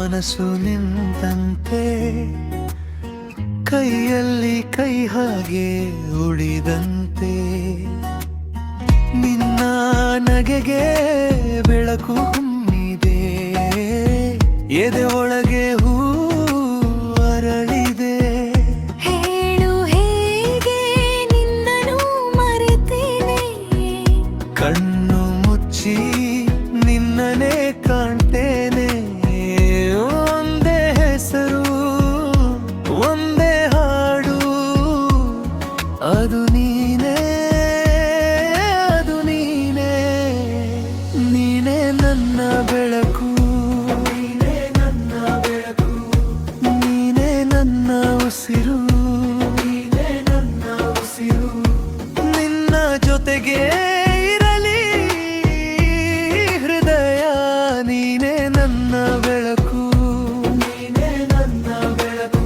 ಮನಸ್ಸು ನಿಂತಂತೆ ಕೈಯಲ್ಲಿ ಕೈ ಹಾಗೆ ಉಳಿದಂತೆ ನಿನ್ನ ನಗೆಗೆ ಬೆಳಕು ಹೊಮ್ಮಿದೆ ಎದೆ ಒಳಗೆ ಹೂ ಅರಳಿದೆ ಹೇಳು ಹೇಗೆ ನಿನ್ನನು ಮರೆತೇನೆ ಕಣ್ಣು ಮುಚ್ಚಿ ನಿನ್ನನೇ ಕಾಣ್ತೇನೆ ಒಂದೇ ಹೆಸರು ಒಂದೇ ಹಾಡು ಅದು ನೀನೇ ಅದು ನೀನೇ ನೀನೇ ನನ್ನ ಬೆಳಕು ನೀನೇ ನನ್ನ ಬೆಳಕು ನೀನೇ ನನ್ನ ಉಸಿರು ನೀನೇ ನನ್ನ ಉಸಿರು ನಿನ್ನ ಜೊತೆಗೆ ಇರಲಿ ಹೃದಯ ನೀನೇ ನನ್ನ ಬೆಳಕು ನೀನೇ ನನ್ನ ಬೆಳಕು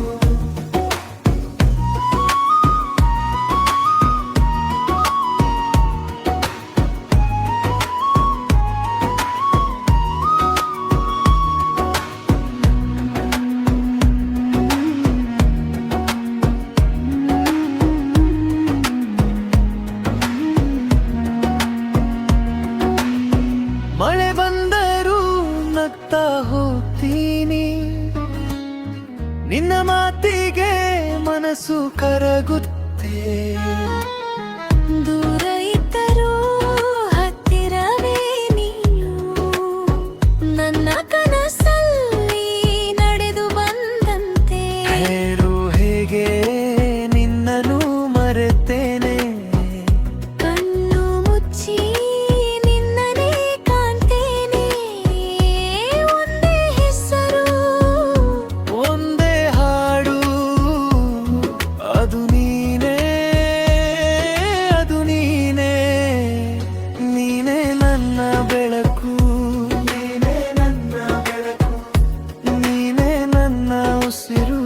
ಮಳೆ ಬಂದರೂ ನಗ್ತಾ ಹೋಗ್ತೀನಿ ನಿನ್ನ ಮಾತಿಗೆ ಮನಸ್ಸು ಕರಗುತ್ತೆ ದೂರ ಇದ್ದರೂ ಹತ್ತಿರವೇ ನೀನು ನನ್ನ ಕನಸಲ್ಲಿ ನಡೆದು ಬಂದಂತೆ ಹೇಳು ಹೇಗೆ ನಿನ್ನನು ಮರೆತೇನೆ ಕಣ್ಣು ಮುಚ್ಚಿ ನಿನ್ನನೇ ಕಾಣ್ತೇನೆ ಒಂದೇ ಹೆಸರು ಒಂದೇ ಹಾಡು ಅದು ನೀನೇ ಅದು ನೀನೇ ನೀನೇ ನನ್ನ ಬೆಳಕು ನೀನೇ ನನ್ನ ಬೆಳಕು ನೀನೇ ನನ್ನ ಉಸಿರು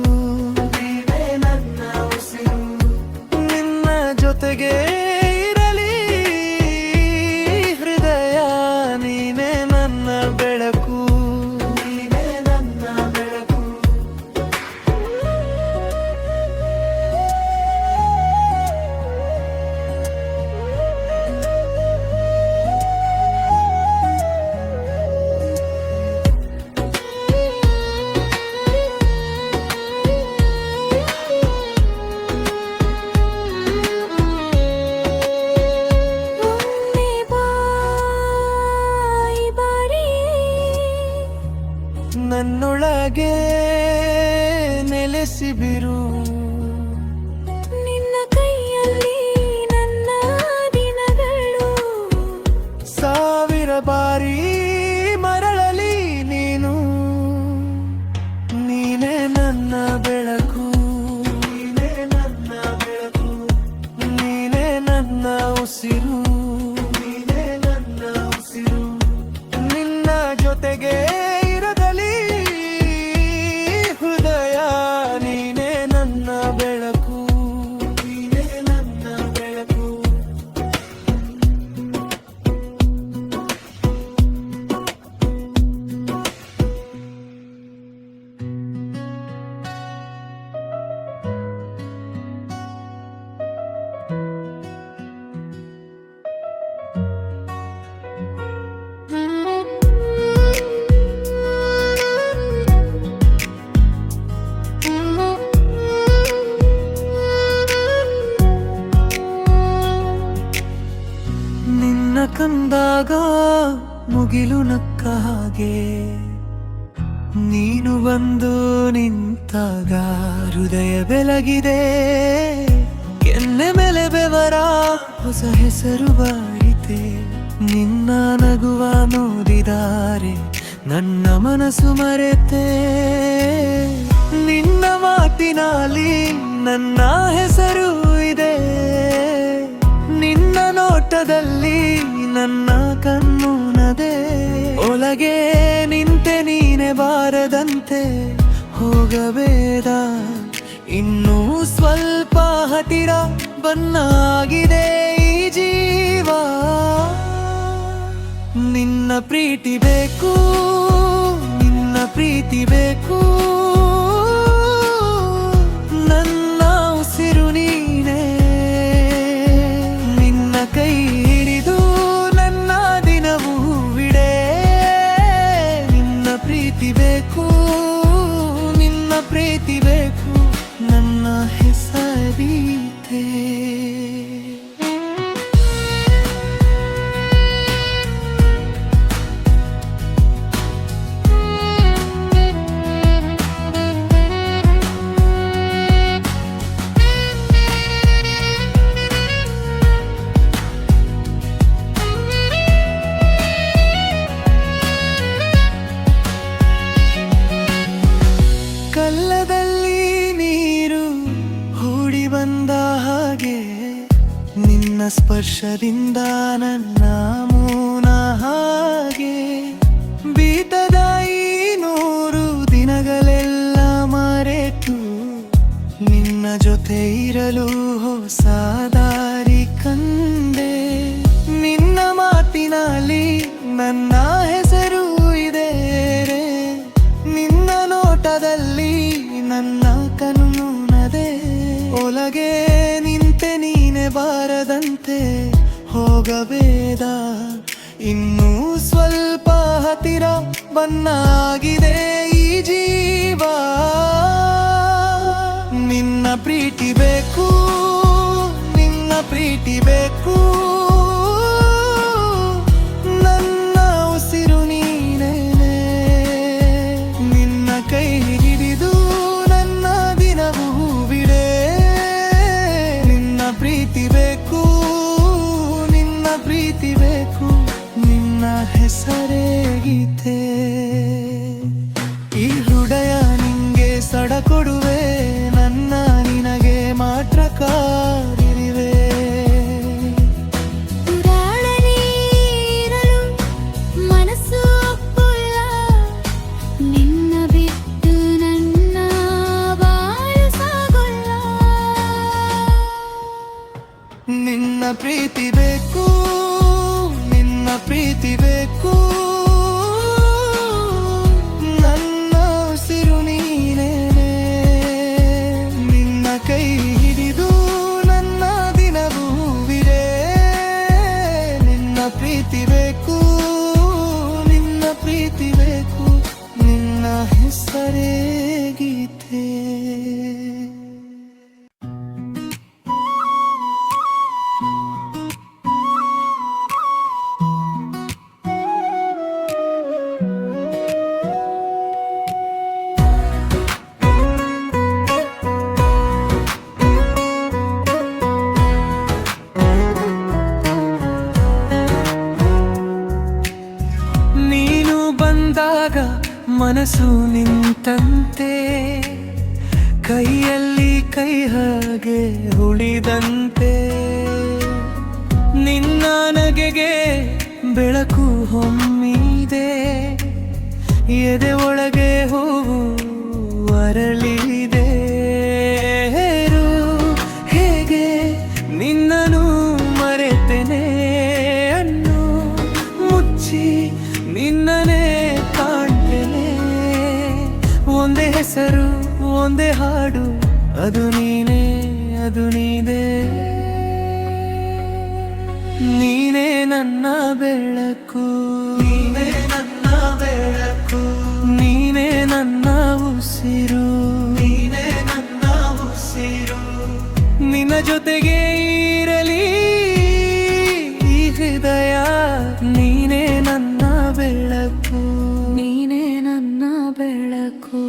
ನೀನೇ ನನ್ನ ಉಸಿರು ನಿನ್ನ ಜೊತೆಗೆ ಇರಲಿ ಹೃದಯ ನೀನೇ ನನ್ನ ಬೆಳಕು ನೀನೇ ನನ್ನ ಬೆಳಕು ಒಂದೇ ಬಾಯಿ ಬಾರಿ ನನ್ನೊಳಗೆ ನೆಲೆಸಿಬಿರು ನಿನ್ನ ಕೈಯಲ್ಲಿ ನನ್ನ ದಿನಗಳು ಸಾವಿರ ಬಾರಿ ಮರಳಲಿ ನೀನು ನೀನೇ ನನ್ನ ಬೆಳಕು ನೀನೇ ನನ್ನ ಬೆಳಕು ನೀನೇ ನನ್ನ ಉಸಿರು ನೀನೇ ನನ್ನ ಉಸಿರು ನಿನ್ನ ಜೊತೆಗೆ ಇರದಲಿ ಹೃದಯ ನೀನೇ ನನ್ನ ಬೆಳಕು ನೀನೇ ನನ್ನ ಬೆಳಕು ನಿನ್ನ ಕಂದಾಗ ಮುಗಿಲು ನಕ್ಕ ಹಾಗೆ ನೀನು ಬಂದು ನಿಂತಾಗ ಹೃದಯ ಬೆಳಗಿದೆ ಕೆನ್ನೆ ಮೇಲೆ ಬೆವರ ಹೊಸ ಹೆಸರು ಬಾಳಿತೆ ನಿನ್ನ ನಗುವ ನೋಡಿದಾರೆ ನನ್ನ ಮನಸ್ಸು ಮರೆತೆ ನಿನ್ನ ಮಾತಿನಲ್ಲಿ ನನ್ನ ಹೆಸರು ಇದೆ ನಿನ್ನ ನೋಟದಲ್ಲಿ ನನ್ನ ಕಣ್ಣು ನದೆ ಒಳಗೆ ನಿಂತೆ ನೀನೆ ಬಾರದಂತೆ ಹೋಗಬೇಡ ಇನ್ನೂ ಸ್ವಲ್ಪ ಹತ್ತಿರ ಬನ್ನಾಗಿದೆ ಈ ಜೀವ ನಿನ್ನ ಪ್ರೀತಿ ಬೇಕು ನಿನ್ನ ಪ್ರೀತಿ ಬೇಕು, ನನ್ನ ಉಸಿರು ನೀನೇ. ನಿನ್ನ ಕೈ ಹಿಡಿದು ನನ್ನ ದಿನವೂ ವಿಡೆ. ನಿನ್ನ ಪ್ರೀತಿ ಬೇಕು, ನಿನ್ನ ಪ್ರೀತಿ ಬೇಕು, ನನ್ನ ಹೆಸರೀತೆ. ಕಲ್ಲದಲ್ಲಿ ನೀರು ಹೂಡಿ ಬಂದ ಹಾಗೆ, ನಿನ್ನ ಸ್ಪರ್ಶದಿಂದ ನನ್ನ ಮೌನ ಹಾಗೆ. ಬೀತದ ಈ 100 ದಿನಗಳೆಲ್ಲ ಮರೆತು ನಿನ್ನ ಜೊತೆ ಇರಲು ಹೊಸ ದಾರಿ ಕಂಡೆ. ನಿನ್ನ ಮಾತಿನಲ್ಲಿ ನನ್ನ ಹೆಸರು ಇದೆ, ನಿನ್ನ ನೋಟದಲ್ಲಿ ನನ್ನ ಕಣ್ಣುನದೆ. ಒಳಗೆ ನಿಂತೆ ನೀನೆ ಬಾರದಂತೆ ಹೋಗಬೇಡ, ಇನ್ನೂ ಸ್ವಲ್ಪ ಹತ್ತಿರ ಬನ್ನಾಗಿದೆ ಈ ಜೀವ. ನಿನ್ನ ಪ್ರೀತಿ ಬೇಕು, ನಿನ್ನ ಪ್ರೀತಿ ಬೇಕು, ನನ್ನ ಉಸಿರು ನೀನೇ. ನಿನ್ನ ಕೈ ಹಿಡಿದು ನನ್ನ ದಿನವೂ ಬಿಡೆ. ನಿನ್ನ ಪ್ರೀತಿ ಬೇಕು, ನಿನ್ನ ಪ್ರೀತಿ ಬೇಕು, ನಿನ್ನ ಹೆಸರೇ ಗೀತೆ. ಈ ಹೃದಯ ನಿಂಗೆ ಸಡ ಕೊಡುವೆ, ನನ್ನ ನಿನಗೆ ಮಾತ್ರ ಕಾದಿರುವೆ. ಉಡಾಡಲಿರಲು ಮನಸ್ಸು ಒಪ್ಪುಲ್ಲ, ನಿನ್ನ ಬಿಟ್ಟು ನನ್ನ ಬಾಳು ಸಾಗುಲ್ಲ. ನಿನ್ನ ಪ್ರೀತಿ ಬೇಕು, ನಿನ್ನ ಪ್ರೀತಿ ಬೇಕು, ನನ್ನ ಉಸಿರು ನೀನೇ. ನಿನ್ನ ಕೈ ಹಿಡಿದು ನನ್ನ ದಿನವೂ ವಿಡೆ. ನಿನ್ನ ಪ್ರೀತಿ ಬೇಕು, ನಿನ್ನ ಪ್ರೀತಿ ಬೇಕು, ನಿನ್ನ ಹೆಸರೇ ಗೀತೆ. ನೀನು ಬಂದಾಗ ಮನಸ್ಸು ನಿಂತಂತೆ, ಕೈಯಲ್ಲಿ ಕೈ ಹಾಗೆ ಉಳಿದಂತೆ. ನಿನ್ನ ನಗೆಗೆ ಬೆಳಕು ಹೊಮ್ಮಿದೆ, ಎದೆ ಒಳಗೆ ಹೂವು ಅರಳಿದೆ. ಹೇಗೆ ನಿನ್ನನು ಮರೆತೆನೆ ಅನ್ನು ಮುಚ್ಚಿ ನಿನ್ನನೇ ಕಾಣ್ತೇನೆ. ಒಂದೇ ಹೆಸರು ಒಂದೇ ಹಾಡು, ಅದು ನೀನೇ, ಅದು ನೀನೇ. ನೀನೇ ನನ್ನ ಬೆಳಕು, ನೀನೇ ನನ್ನ ಬೆಳಕು, ನೀನೇ ನನ್ನ ಉಸಿರು, ನೀನೇ ನನ್ನ ಉಸಿರು. ನಿನ್ನ ಜೊತೆಗೆ ಇರಲಿ ಈ ಹೃದಯ, ನೀನೇ ನನ್ನ ಬೆಳಕು, ನೀನೇ ನನ್ನ ಬೆಳಕು.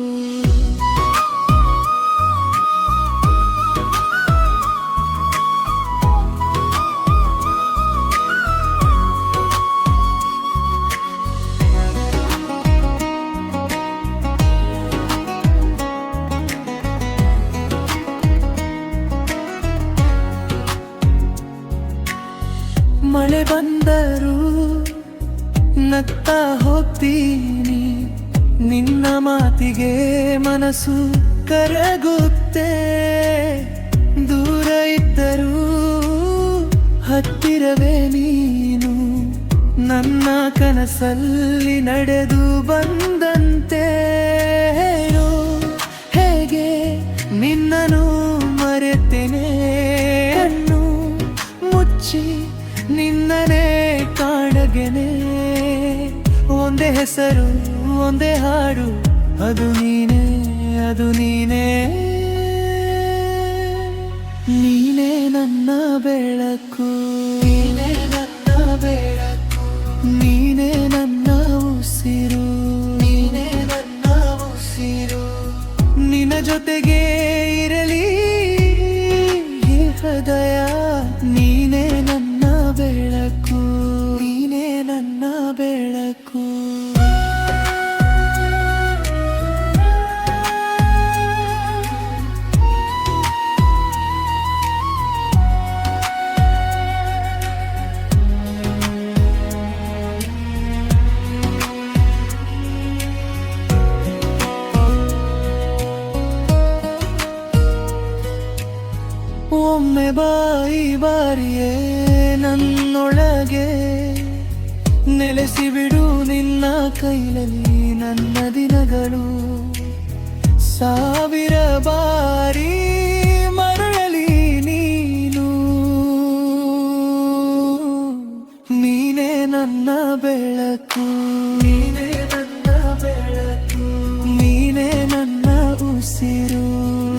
ಮಳೆ ಬಂದರೂ ನಗ್ತಾ ಹೋಗ್ತೀನಿ, ನಿನ್ನ ಮಾತಿಗೆ ಮನಸ್ಸು ಕರಗುತ್ತೆ. ದೂರ ಇದ್ದರೂ ಹತ್ತಿರವೇ ನೀನು, ನನ್ನ ಕನಸಲ್ಲಿ ನಡೆದು ಬಂದಂತೆ ಹೇಳು ಹೇಗೆ ನಿನ್ನನು ಮರೆತೇನೆ ಕಣ್ಣು ಮುಚ್ಚಿ ನಿನ್ನನೇ ಕಾಣಗೆನೆ ಒಂದೇ ಹೆಸರು ಒಂದೇ ಹಾಡು ಅದು ನೀನೇ ಅದು ನೀನೇ ನೀನೇ ನನ್ನ ಬೆಳಕು ನೀನೇ ನನ್ನ ಬೆಳಕು ನೀನೇ ನನ್ನ ಉಸಿರು ನೀನೇ ನನ್ನ ಉಸಿರು ನಿನ್ನ ಜೊತೆಗೆ ಇರಲಿ ಈ ಹೃದಯ ನೀನೇ ನನ್ನ ಬೆಳಕು ನೀನೇ ನನ್ನ ಬೆಳಕು ಒಮ್ಮೆ ಬಾರಿಯೇ ನನ್ನೊಳಗೆ ನೆಲೆಸಿ ಬಿಡು ನಿನ್ನ ಕೈಯಲ್ಲಿ ನನ್ನ ದಿನಗಳು ಸಾವಿರ ಬಾರಿ ಮರಳಲಿ ನೀನು ನೀನೇ ನನ್ನ ಬೆಳಕು ನೀನೇ ನನ್ನ ಬೆಳಕು ನೀನೇ ನನ್ನ ಉಸಿರು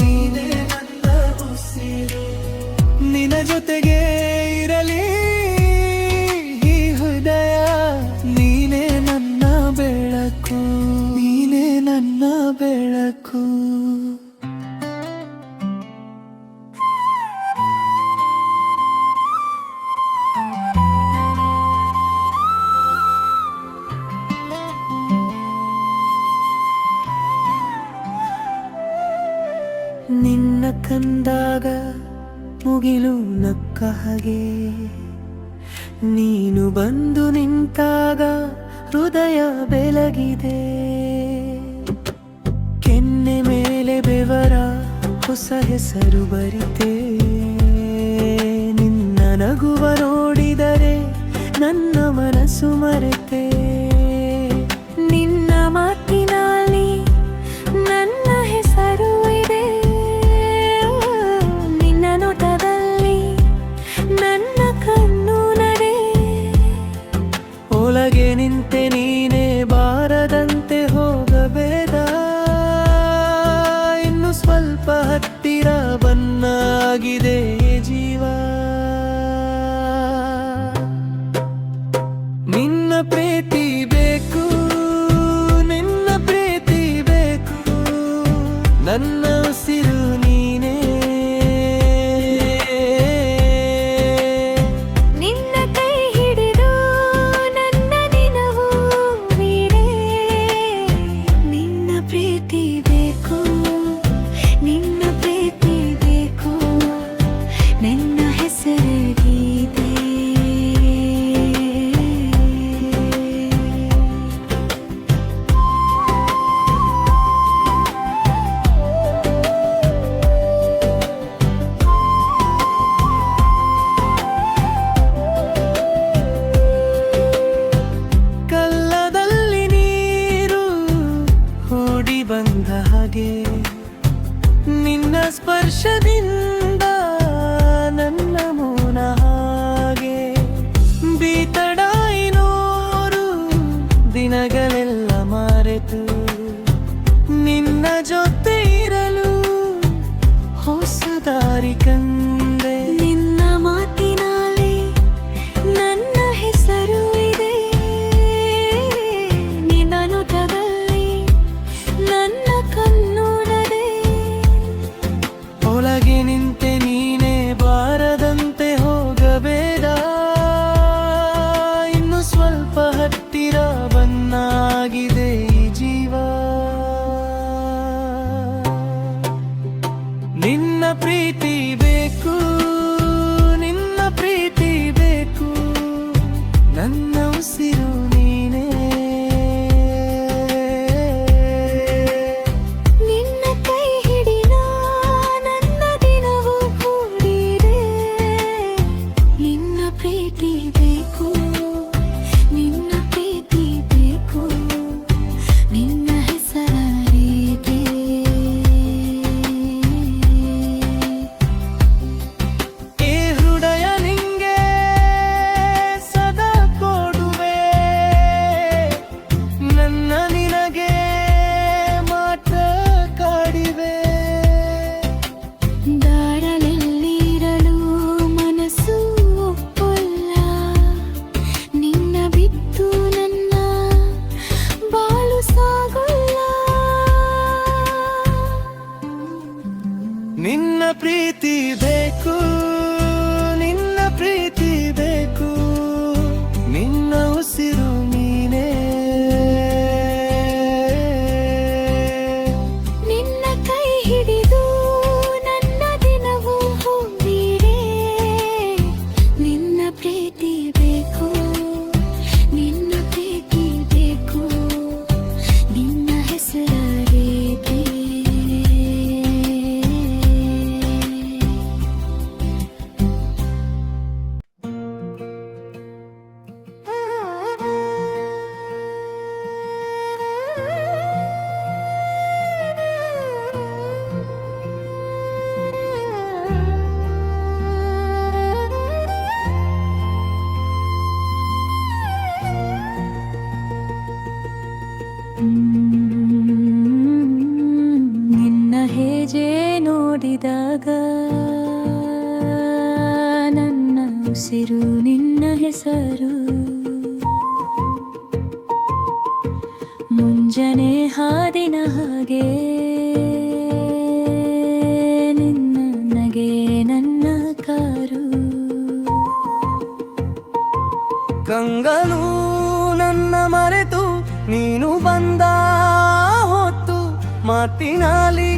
ನೀನೇ ನನ್ನ ಉಸಿರು ನಿನ್ನ ಜೊತೆಗೆ ಇರಲಿ ಈ ಹೃದಯ ನೀನೇ ನನ್ನ ಬೆಳಕು ನೀನೇ ನನ್ನ ಬೆಳಕು ನಿನ್ನ ಕಂದಾಗ ಮುಗಿಲು ನಕ್ಕ ಹಾಗೆ ನೀನು ಬಂದು ನಿಂತಾಗ ಹೃದಯ ಬೆಳಗಿದೆ ಕೆನ್ನೆ ಮೇಲೆ ಬೆವರ ಹೊಸ ಹೆಸರು ಬರಿತೆ ನಿನ್ನ ನಗುವ ನೋಡಿದರೆ ನನ್ನ ಮನಸ್ಸು ಮರೆತೆ ನಿನ್ನ ಮಾತಿನಲ್ಲಿ ನನ್ನ ಹೆಸರು ಇದೆ ನಿನ್ನ ನೋಟದಲ್ಲಿ ನನ್ನ ಕಣ್ಣು ನಡೆ ಒಳಗೆ ನಿಂತೆ ನೀನೇ ಬಾರದಂತೆ ಹೋಗಬೇಡ ಇನ್ನು ಸ್ವಲ್ಪ ಹತ್ತಿರ ಬನ್ನಾಗಿದೆ ಜೀವ ನಿನ್ನ ಪ್ರೇಮ ಉಸಿರು ನಿನ್ನ ಹೆಸರು ಮುಂಜಾನೆ ಹಾದಿನ ಹಾಗೆ ನಿನ್ನ ನಗೆ ನನ್ನ ಕಾರು ಕಂಗನು ನನ್ನ ಮರೆತು ನೀನು ಬಂದ ಹೊತ್ತು ಮಾತಿನಲ್ಲಿ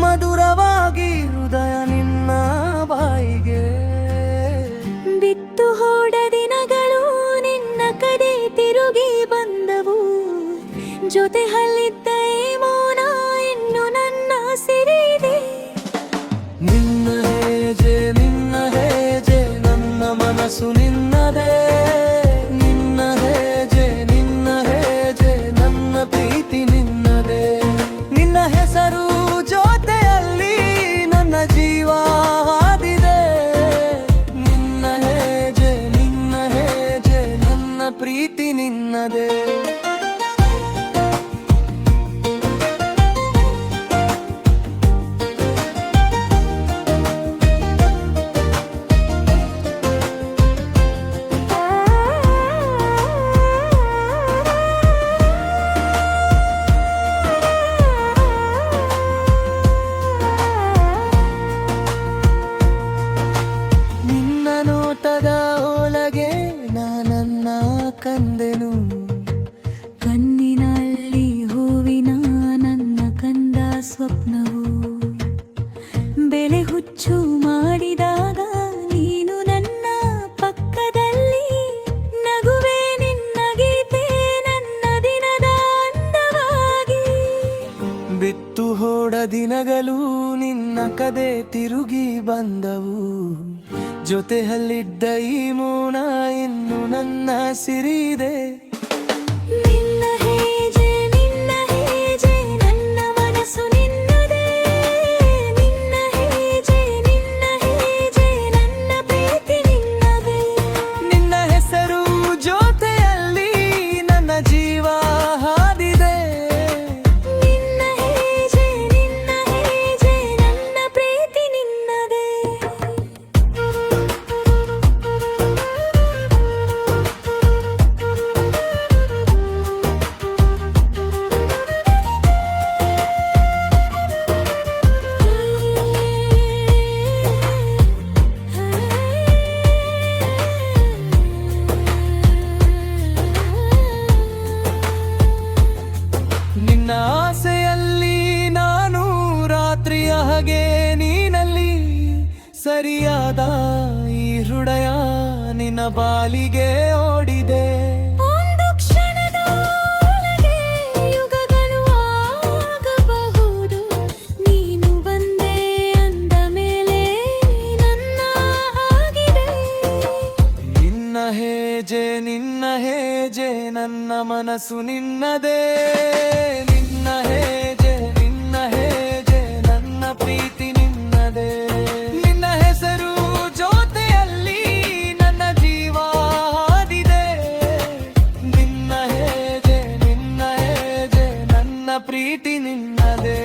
ಮಧುರವಾಗಿ ಹೃದಯ ನಿನ್ನ ಬಾಯಿಗೆ ಬಿತ್ತು ಹೋದ ದಿನಗಳು ನಿನ್ನ ಕಡೆ ತಿರುಗಿ ಬಂದವು ಜೊತೆ ಹಲ್ಲಿದ್ದ ಈ ಮೌನ ಇನ್ನು ನನ್ನ ಸಿರಿದೆ ನಿನ್ನ ಹೆಜ್ಜೆ ನನ್ನ ಮನಸ್ಸು ನಿನ್ನದೇ ನಿನ್ನ ಹೆಜ್ಜೆ ನನ್ನ ಪ್ರೀತಿ ನಿನ್ನದೇ ನಿನ್ನ ಹೆಸರು ಜೊತೆಯಲ್ಲಿ ನನ್ನ ಜೀವ ಹಾದಿದೆ ನಿನ್ನ ಹೆಜ್ಜೆ ನನ್ನ ಪ್ರೀತಿ ನಿನ್ನದೇ ನೋಟದ ಒಳಗೆ ನಾನನ್ನ ಕಂದೆನು ಕಣ್ಣಿನಲ್ಲಿ ಹೂವಿನ ನನ್ನ ಕಂದ ಸ್ವಪ್ನವು ಬೆಲೆ ಹುಚ್ಚು ಮಾಡಿದಾಗ ನೀನು ನನ್ನ ಪಕ್ಕದಲ್ಲಿ ನಗುವೆ ನಿನ್ನ ಗೀತೆ ನನ್ನ ದಿನದ ಅಂದವಾಗಿ ಬಿತ್ತು ಹೋದ ದಿನಗಳು ನಿನ್ನ ಕದೆ ತಿರುಗಿ ಬಂದವು ಜೊತೆಯಲ್ಲಿದ್ದ ಈ ಮೌನ ಇನ್ನು ನನ್ನ ಸಿರಿದೆ ನಿನ್ನ ಹೆಜ್ಜೆ ನನ್ನ ಮನಸ್ಸು ನಿನ್ನದೇ ನಿನ್ನ ಹೆಜ್ಜೆ ನನ್ನ ಪ್ರೀತಿ ನಿನ್ನದೇ ನಿನ್ನ ಹೆಸರು ಜೊತೆಯಲ್ಲಿ ನನ್ನ ಜೀವ ಹಾದಿದೆ ನಿನ್ನ ಹೆಜ್ಜೆ ನನ್ನ ಪ್ರೀತಿ ನಿನ್ನದೇ ನಿನ್ನ ಆಸೆಯಲ್ಲಿ ನಾನು ರಾತ್ರಿಯ ಹಾಗೆ ನೀನಲ್ಲಿ ಸರಿಯಾದ ಈ ಹೃದಯ ನಿನ್ನ ಬಾಲಿಗೆ ಓಡಿದೆ ಒಂದು ಕ್ಷಣದೊಳಗೆ ಯುಗಗಳು ಆಗಬಹುದು ನೀನು ಬಂದೆ ಅಂದ ಮೇಲೆ ನನ್ನ ಆಗಿದೆ ನಿನ್ನ ಹೆಜ್ಜೆ ನನ್ನ ಮನಸ್ಸು ನಿನ್ನದೇ ನಿನ್ನ ಹೆಜ್ಜೆ ನನ್ನ ಪ್ರೀತಿ ನಿನ್ನದೇ ನಿನ್ನ ಹೆಸರು ಜೊತೆಯಲ್ಲಿ ನನ್ನ ಜೀವ ಹಾದಿದೆ ನಿನ್ನ ಹೆಜ್ಜೆ ನನ್ನ ಪ್ರೀತಿ ನಿನ್ನದೇ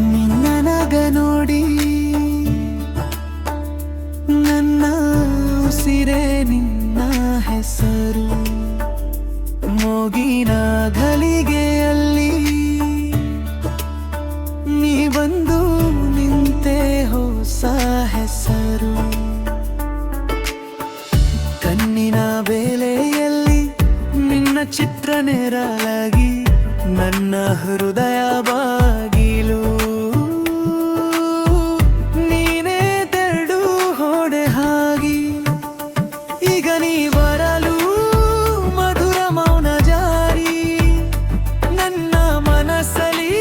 ನಿನ್ನನಗ ನೋಡಿ ನನ್ನ ಉಸಿರೇ ನಿನ್ನ ಹೆಸರು ಮೂಗಿನ ಘಳಿಗೆಯಲ್ಲಿ ನೀ ಬಂದು ನಿಂತೆ ಹೊಸ ಹೆಸರು ಕಣ್ಣಿನ ಬೇಲೆಯಲ್ಲಿ ನಿನ್ನ ಚಿತ್ರ ನೆರಳಾಗಿ ನನ್ನ ಹೃದಯ ಬಾಗಿಲು ನೀನೇ ತೆರಡು ಹೊಡೆ ಹಾಗಿ ಈಗ ನೀ ಬರಲು ಮಧುರ ಮೌನ ಜಾರಿ ನನ್ನ ಮನಸ್ಸಲ್ಲಿ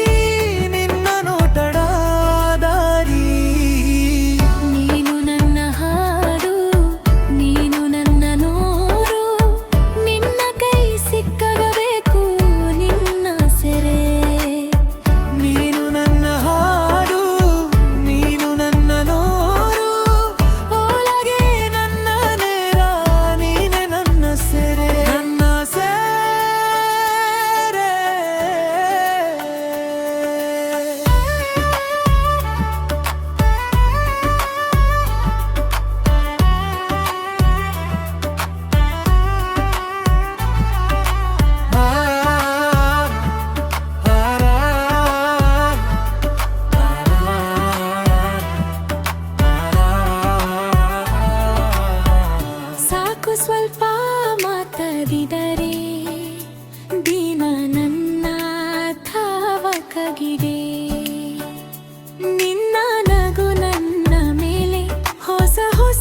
ನಿನ್ನ ನೋಟಡ ದಾರಿ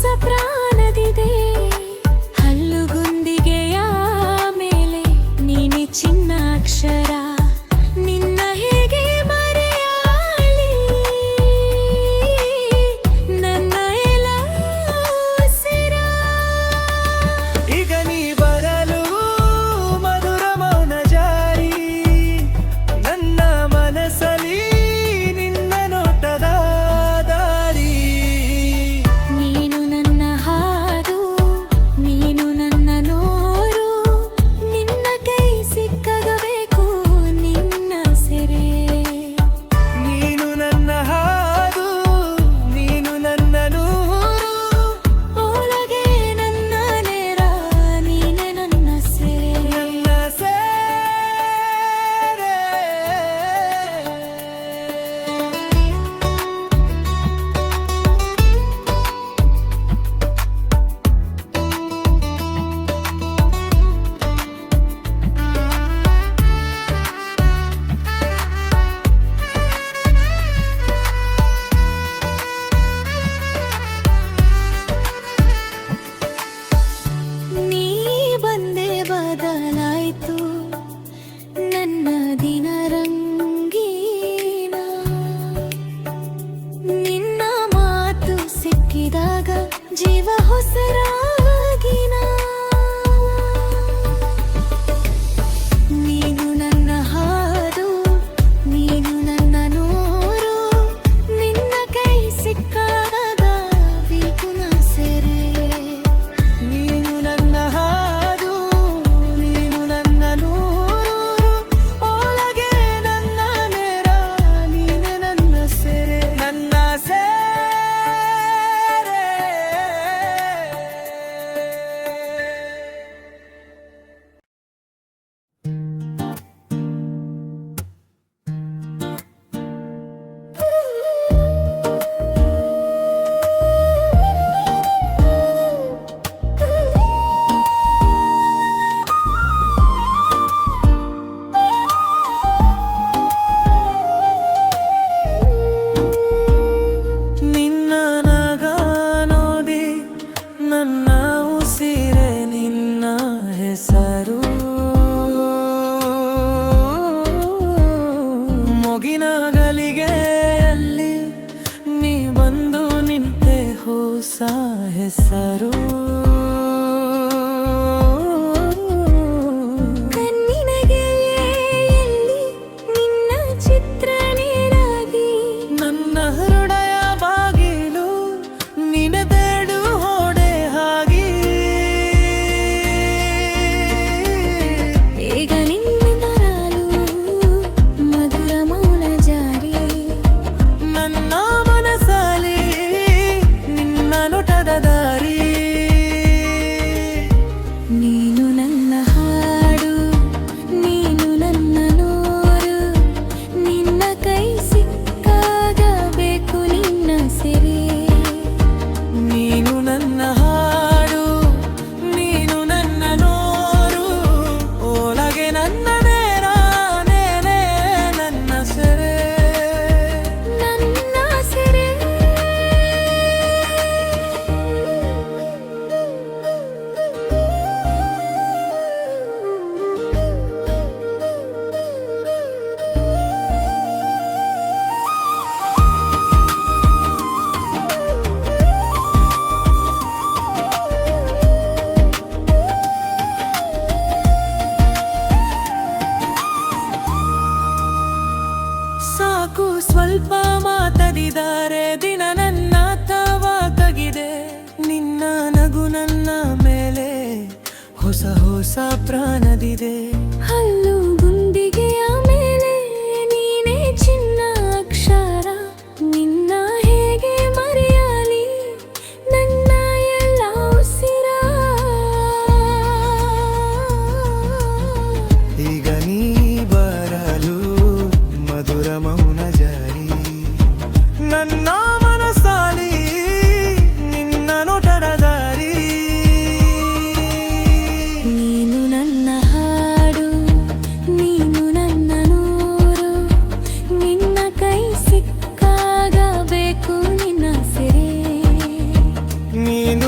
ಹೊಸ ಪ್ರಾಣದಿದೆ. ಹಲ್ಲುಗುಂದಿಗೆಯ ಮೇಲೆ ನೀನೆ ಚಿನ್ನ ಅಕ್ಷರ, ನಿನ್ನ ಹೇಗೆ ಮರೆಯಲಿ ನನ್ನ ಎಲ್ಲ ಉಸಿರ. ಈಗ ನೀ ಬರಲು ಮಧುರ ಮೌನ ಜಾರಿ, ನನ್ನ ಮನಸ್ಸಲ್ಲಿ ನಿನ್ನ ನೋಟದ ದಾರಿ. ನೀನು ನನ್ನ ಹಾಡು, ನೀನು ನನ್ನ ನೋರು, ನಿನ್ನ ಕೈ ಸಿಕ್ಕಾಗಬೇಕು ನಿನ್ನ ಸೆರೆ. ನೀನು ನನ್ನ ಹಾಡು, ನೀನು ನನ್ನ ನೂರು, ಒಳಗೆ ನನ್ನ ನೇರ, ನೀನೆ ನನ್ನ ಸೆರೆ. ನನ್ನ ಸೇರೆ. ನೀ ಬಂದೆ ಬದಲಾಯ್ತು ನನ್ನ ದಿನ ರಂಗೀನ. ನಿನ್ನ ಮಾತು ಸಿಕ್ಕಿದಾಗ ಜೀವ ಹೊಸರಾಗಿನ. ನೀನು ನನ್ನ ಹಾಡು, ನೀನು ನನ್ನ ನೂರು, ನಿನ್ನ ಕೈ ಸಿಕ್ಕಾಗ ವಿಗುಣ ಸೆರೆ. ನೀನು ನನ್ನ ಹಾಡು, ನೀನು ನನ್ನ ನೂರು, ಒಳಗೆ ನನ್ನ ನೇರ, ನೀನೆ ನನ್ನ ಸೆರೆ. ನನ್ನ ಸೆರೆ. ನಿನ್ನ ನಗ ನೋಡಿ ನನ್ನ ಉಸಿರೆ ನಿನ್ನ ಹೆಸರು. ಮೊಗಿನ ಗಲಿಗೆಯಲ್ಲಿ ನೀ ಬಂದು ನಿಂತೆ ಹೊಸ ಹೆಸರು. ಕಣ್ಣಿನ ಗೆಳೆಯಲ್ಲಿ ನಿನ್ನ ಚಿತ್ರ ನೇರಾಗಿ. ನನ್ನ ಹೃದಯ ಬಾಗಿಲು ನಿನದೇಡು ಹೊಡೆ ಹಾಗೆ. ಈಗ ನಿನ್ನ ಬರಲು ಮಧುರ ಮೌನ ಜಾರಿ, ನನ್ನ ಮನಸ್ಸಲ್ಲಿ ನಿನ್ನ ನೋಟದ ದಾರಿ. ನೀನು ನನ್ನ ಹಾಡು, ನೀನು ನನ್ನ ನೂರು, ನಿನ್ನ ಕೈ ಸಿಕ್ಕಾಗಬೇಕು ನಿನ್ನ ಸೆರೆ. ನೀನು ನನ್ನ ಹಾಡು, ನೀನು ನನ್ನ ನೋರು, ಒಳಗೆ ನನ್ನ ನೇರ, ನೇರೆ ನನ್ನ ಸೆರೆ. ನನ್ನ ಸೆರೆ. ಸಾಕು ಸ್ವಲ್ಪ ಮಾತದಿದ್ದಾರೆ ದಿನ ನನ್ನ ತವಾಗಿದೆ. ನಿನ್ನ ನಗು ನನ್ನ ಮೇಲೆ ಹೊಸ ಹೊಸ ಪ್ರಾಣದಿದೆ. ಹಲ್ಲುಗುಂದಿಗೆಯ ಮೇಲೆ ನೀನೆ ಚಿನ್ನ ಅಕ್ಷರ, ನಿನ್ನ ಹೇಗೆ ಮರೆಯಲಿ ನನ್ನ ಎಲ್ಲ ಉಸಿರ. ಈಗ ನೀ ಬರಲು ಮಧುರ ಮೌನ ಜಾರಿ, ನನ್ನ ಮನಸ್ಸಲ್ಲಿ ನಿನ್ನ ನೋಟದ ದಾರಿ. ನೀನು ನನ್ನ ಹಾಡು, ನೀನು ನನ್ನ ನೂರು, ನಿನ್ನ ಕೈ ಸಿಕ್ಕಾಗಬೇಕು ನಿನ್ನ ಸೆರೆ. ನೀನು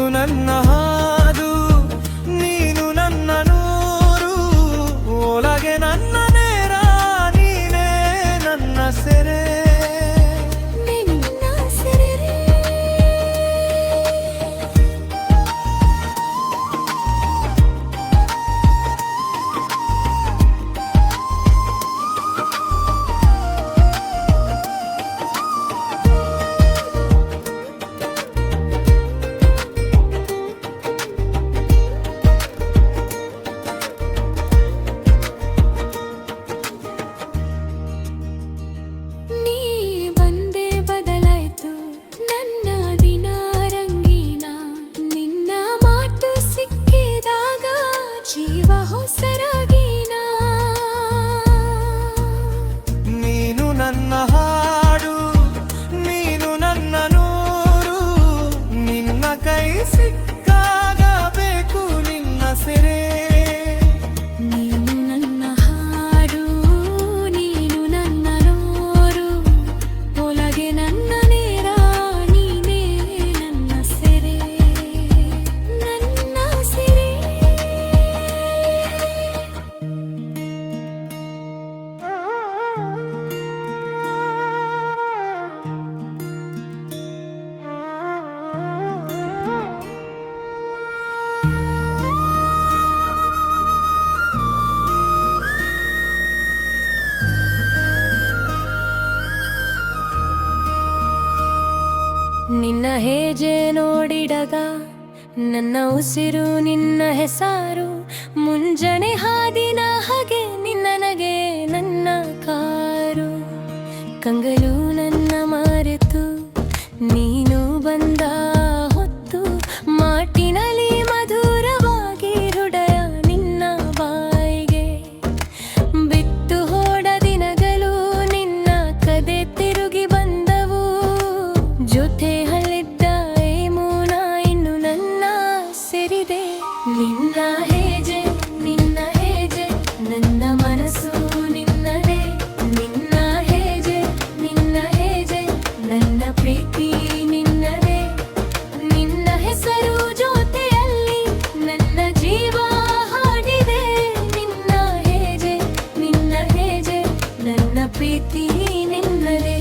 ನಿನ್ನ ಹೆಜ್ಜೆ ನೋಡಿದಾಗ ನನ್ನ ಉಸಿರು ನಿನ್ನ ಹೆಸರು ಮುಂಜಾನೆ ಹಾದಿನ ಹಾಗೆ ನಿನ್ನ ನಗೆ ನನ್ನ ಕಾರು ಕಂಗಲು ನನ್ನ ಮರೆತು ನೀನು ಬಂದ ಹೊತ್ತು ಮಾಟಿನಲ್ಲಿ ಮಧುರವಾಗಿ ಹೃದಯ ನಿನ್ನ ಬಾಯಿಗೆ ಬಿಟ್ಟು ಹೋದ ದಿನಗಳು ನಿನ್ನ ಕದೆ ತಿರುಗಿ ಬಂದವು ಜೊತೆ ಹಲ್ಲಿದ್ದ ಮೌನ ಇನ್ನು ನನ್ನ ಸೇರಿದೆ ನಿನ್ನ ಹೆಜ್ಜೆ ನನ್ನ ಮನಸ್ಸು ನಿನ್ನದೇ ನಿನ್ನ ಹೆಜ್ಜೆ ನನ್ನ ಪ್ರೀತಿ ನಿನ್ನದೇ ನಿನ್ನ ಹೆಸರು ಜೊತೆಯಲ್ಲಿ ನನ್ನ ಜೀವ ಹಾಡಿದೆ ನಿನ್ನ ಹೆಜ್ಜೆ ನನ್ನ ಪ್ರೀತಿ ನಿನ್ನದೇ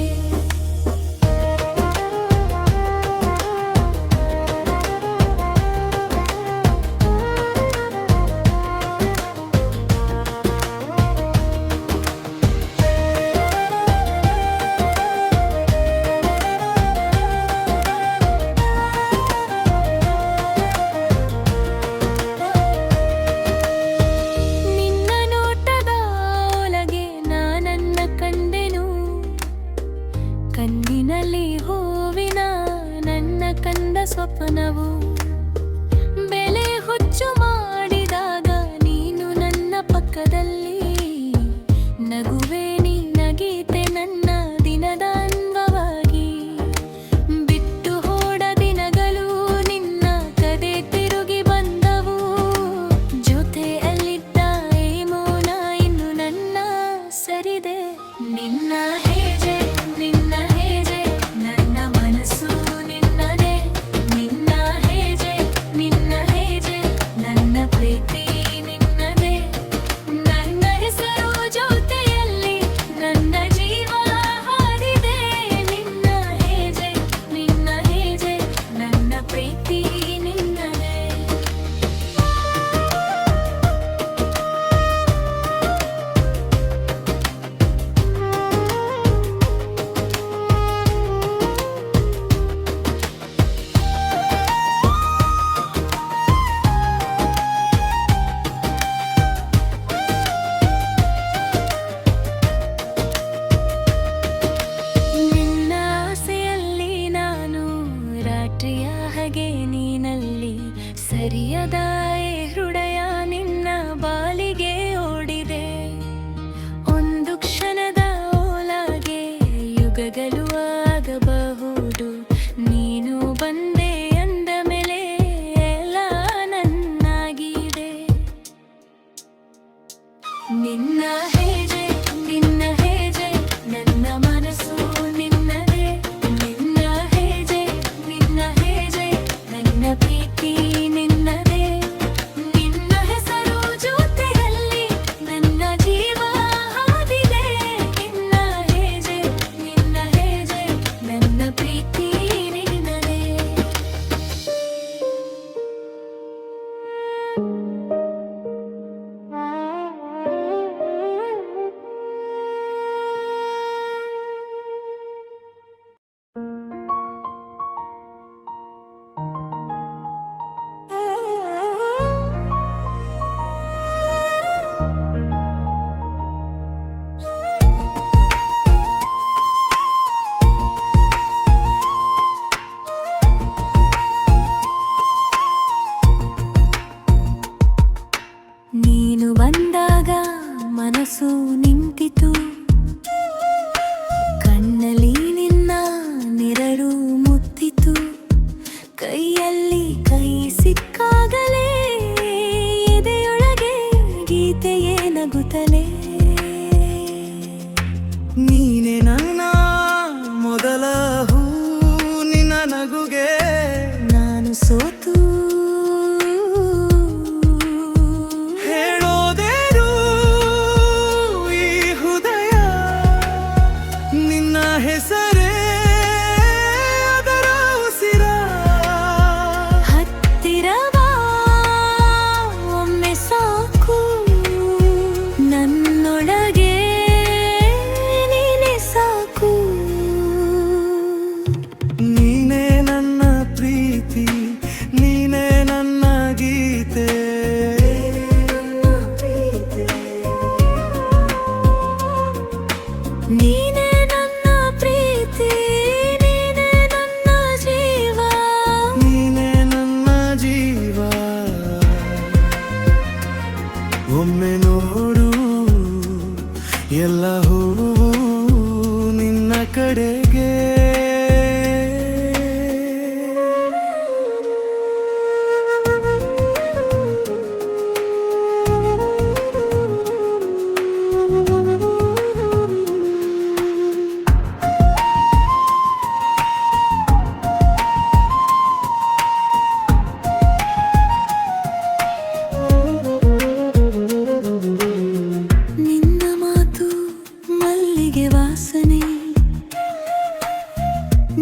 ನಿನ್ನ ನೋಟದ ಒಳಗೆ ನಾನನ್ನ ಕಂಡೆನು ಕಣ್ಣಿನಲ್ಲಿ ಹೂವಿನ ನನ್ನ ಕಂದ ಸ್ವಪ್ನವು ಬೆಲೆ ಹುಚ್ಚು ಮಾಡಿದಾಗ ನೀನು ನನ್ನ ಪಕ್ಕದಲ್ಲಿ ನಗುವೆ ನಿನ್ನ ಗೀತೆ ನನ್ನ ದಿನದ ಅಂಗವಾಗಿ ಬಿಟ್ಟು ಹೋದ ದಿನಗಳು ನಿನ್ನ ಕದೆ ತಿರುಗಿ ಬಂದವು ಜೊತೆಯಲ್ಲಿದ್ದ ಮೌನ ಇನ್ನು ನನ್ನ ಸರಿದೆ ನಿನ್ನ ಹೆಜ್ಜೆ ನನ್ನ ಮನಸ್ಸು ನಿನ್ನದೇ ನಿನ್ನ ಹೆಜ್ಜೆ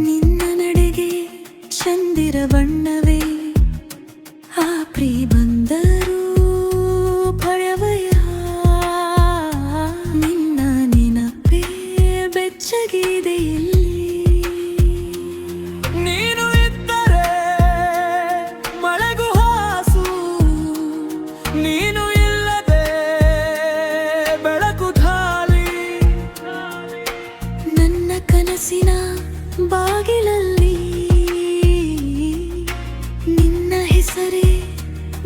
ನಿನ್ನ ನಡೆಗೆ ಚಂದಿರ ಬಣ್ಣವೇ ಆ ಪ್ರೀ ಬಂದರು ಭಯವಯ ನಿನ್ನ ನೆನಪೇ ಬೆಚ್ಚಗಿದೆ ಇಲ್ಲಿ ನೀನು ಇದ್ದರೆ ಮಳೆಗೂ ಹಾಸು ನೀನು ಇಲ್ಲದೆ ಬೆಳಕು ಖಾಲಿ ನನ್ನ ಕನಸಿನ ಬಾಗಿಲಲ್ಲಿ ನಿನ್ನ ಹೆಸರೇ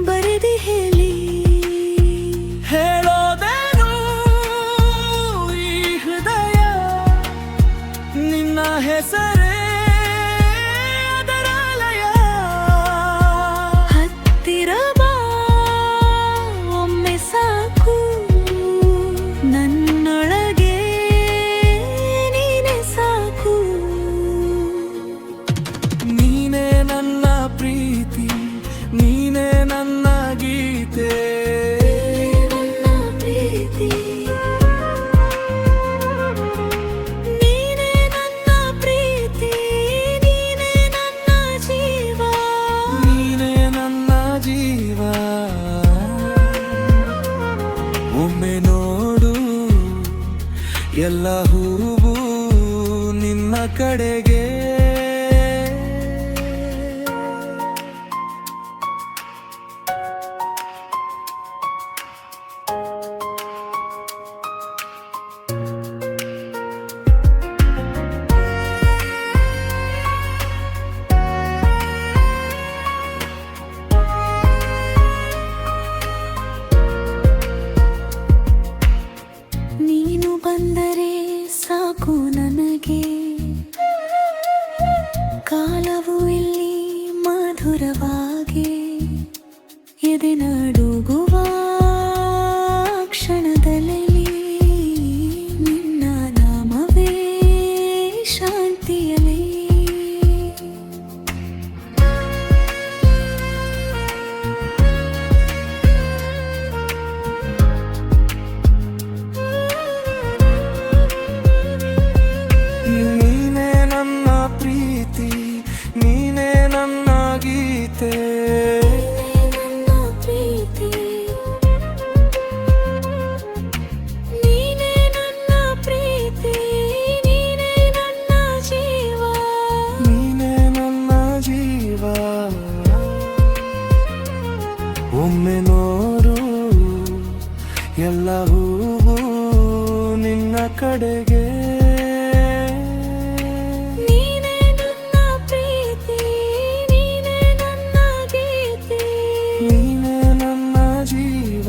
ಬರೆದಿ ಹೇಳಿ ಹೇಳೋದೇನು ಈ ಹೃದಯ ನಿನ್ನ ಹೆಸರೇ ಅದರಾಲಯ ಹತ್ತಿರ ಬಾ ಒಮ್ಮೆ ಸಾಕು ನನ್ನೊಳಗೆ ನೀನೆ ಸಾಕು ನೀನೇ ನನ್ನ ಪ್ರೀತಿ ನೀನೇ ನನ್ನ ಗೀತೆ ನನ್ನ ಪ್ರೀತಿ ನೀನೇ ನನ್ನ ಪ್ರೀತಿ ನೀನೇ ನನ್ನ ಜೀವ ನೀನೇ ನನ್ನ ಜೀವ ಒಮ್ಮೆ ನೋಡು ಎಲ್ಲ ಹೂವು ನಿನ್ನ ಕಡೆಗೆ ನೀನು ಬಂದರೆ ಸಾಕು ನನಗೆ ಕಾಲವು ಇಲ್ಲಿ ಮಧುರವಾಗಿ ಎದೆ ನಡುಗುವ ಕ್ಷಣದಲ್ಲಿ ನಿನ್ನ ನಾಮವೇ ಶಾಂತಿಯಲಿ ನೀನೇ ನನ್ನ ಪ್ರೀತಿ ನೀನೇ ನನ್ನ ಗೀತೆ ನನ್ನ ಪ್ರೀತಿ ನೀನೇ ನನ್ನ ಪ್ರೀತಿ ನೀನೇ ನನ್ನ ಜೀವ ನೀನೇ ನನ್ನ ಜೀವ ಒಮ್ಮೆ ನೋಡು ಎಲ್ಲ ಹೂವು ನಿನ್ನ ಕಡೆಗೆ ನೀನೇ ನನ್ನ ಪ್ರೀತಿ ನೀನೇ ನನ್ನ ಗೀತೆ ನೀನೇ ನನ್ನ ಜೀವ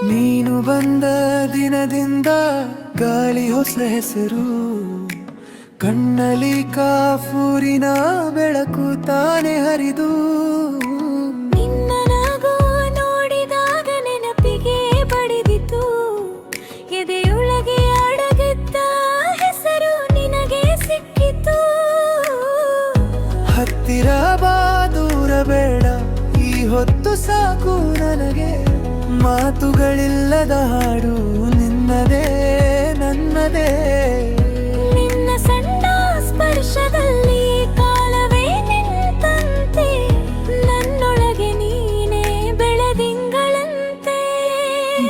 ನೀನು ಬಂದ ದಿನದಿಂದ ಗಾಳಿ ಹೊಸ ಹೆಸರು ಕಣ್ಣಲ್ಲಿ ಕಾಫೂರಿನ ಬೆಳಕು ತಾನೆ ಹರಿದು ನಿನ್ನ ನಗು ನೋಡಿದಾಗ ನೆನಪಿಗೆ ಬಡಿದಿತು ಎದೆಯೊಳಗೆ ಅಡಗಿದ್ದ ಹೆಸರು ನಿನಗೆ ಸಿಕ್ಕಿತು ಹತ್ತಿರ ಬಾ ದೂರ ಬೇಡ ಈ ಹೊತ್ತು ಸಾಕು ನನಗೆ ಮಾತುಗಳಿಲ್ಲದ ಹಾಡು ನಿನ್ನದೇ ನನ್ನದೇ ನಿನ್ನ ಸಣ್ಣ ಸ್ಪರ್ಶದಲ್ಲಿ ಕಾಲವೇ ನಿಂತಂತೆ ನನ್ನೊಳಗೆ ನೀನೇ ಬೆಳದಿಂಗಳಂತೆ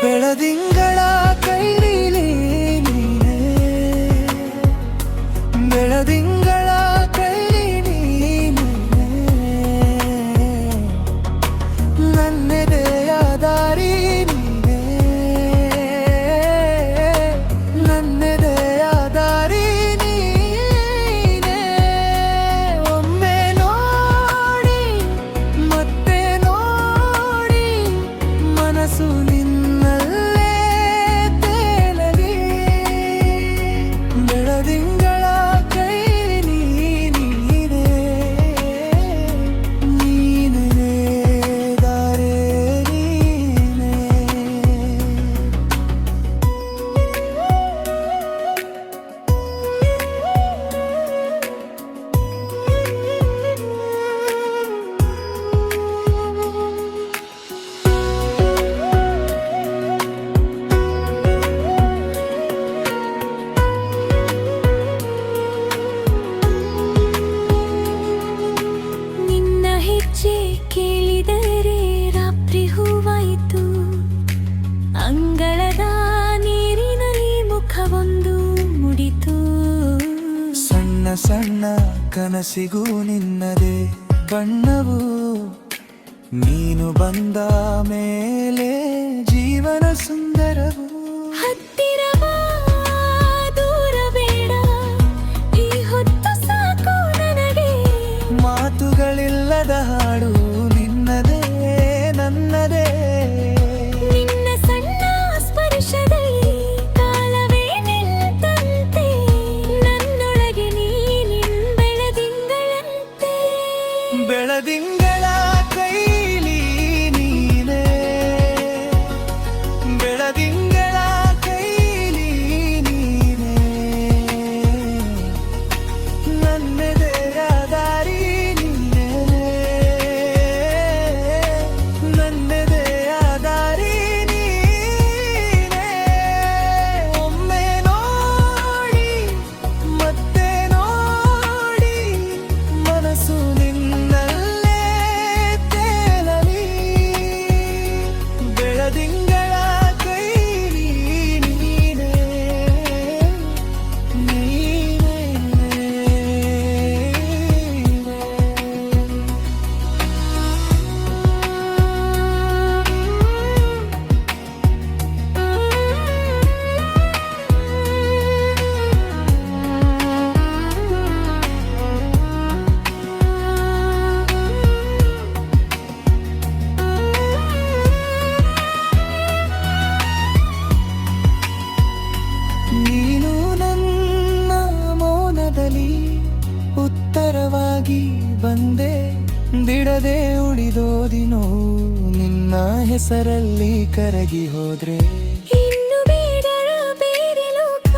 ಬೆಳದಿಂಗಳ ಕೈಲೀಲಿ ನೀನೇ ಬೆಳದಿಂಗಳ ಕೈಲೀಲಿ ನೀನೇ ನನ್ನೆದೆಯ ದಾರಿ ನೀನೇ ನನ್ನೆದೆಯ ದಾರಿ ನನ್ನ ಸಣ್ಣ ಕನಸಿಗೂ ನಿನ್ನದೇ ಬಣ್ಣವು ನೀನು ಬಂದ ಮೇಲೆ ಜೀವನ ಸುಂದರವು ಹತ್ತಿರ ಬಾ, ದೂರ ಬೇಡ, ಈ ಹೊತ್ತು ಸಾಕು ನನಗೆ. ಮಾತುಗಳಿಲ್ಲದ ಹಾಡು ನಿನ್ನದೇ ನನ್ನದೇ. ನಿನ್ನ ಸಣ್ಣ ಸ್ಪರ್ಶದಲ್ಲಿ ಕಾಲವೇ ನಿಂತಂತೆ, ನನ್ನೊಳಗೆ ನೀನು ಬೆಳದಿಂಗಳಂತೆ. ಬೆಳದಿಂಗಳ ಕೈಲಿ ನೀನೇ, ಬೆಳದಿಂಗಳ ಕೈಲಿ ನೀನೇ, ನನ್ನೆದೆಯ ದಾರಿ ನೀನೇ, ನನ್ನೆದೆಯ ದಾರಿ ನೀನೇ. ಒಮ್ಮೆ ನೋಡಿ ಮತ್ತೆ ನೋಡಿ ಮನಸ್ಸು ನಿನ್ನಲ್ಲೇ ತೇಲಲಿ. ಬೆಳದಿಂಗಳ ಕೈಲಿ ನೀನೇ, ನೀನು ನನ್ನ ಮೌನದಲ್ಲಿ ಉತ್ತರವಾಗಿ ಬಂದೆ. ಬಿಡದೆ ಉಳಿದೋದಿನೋ ನಿನ್ನ ಹೆಸರಲ್ಲಿ ಕರಗಿ ಹೋದ್ರೆ. ಇನ್ನು ಬೇಡರ ಬೇರೆ ಲೋಕ,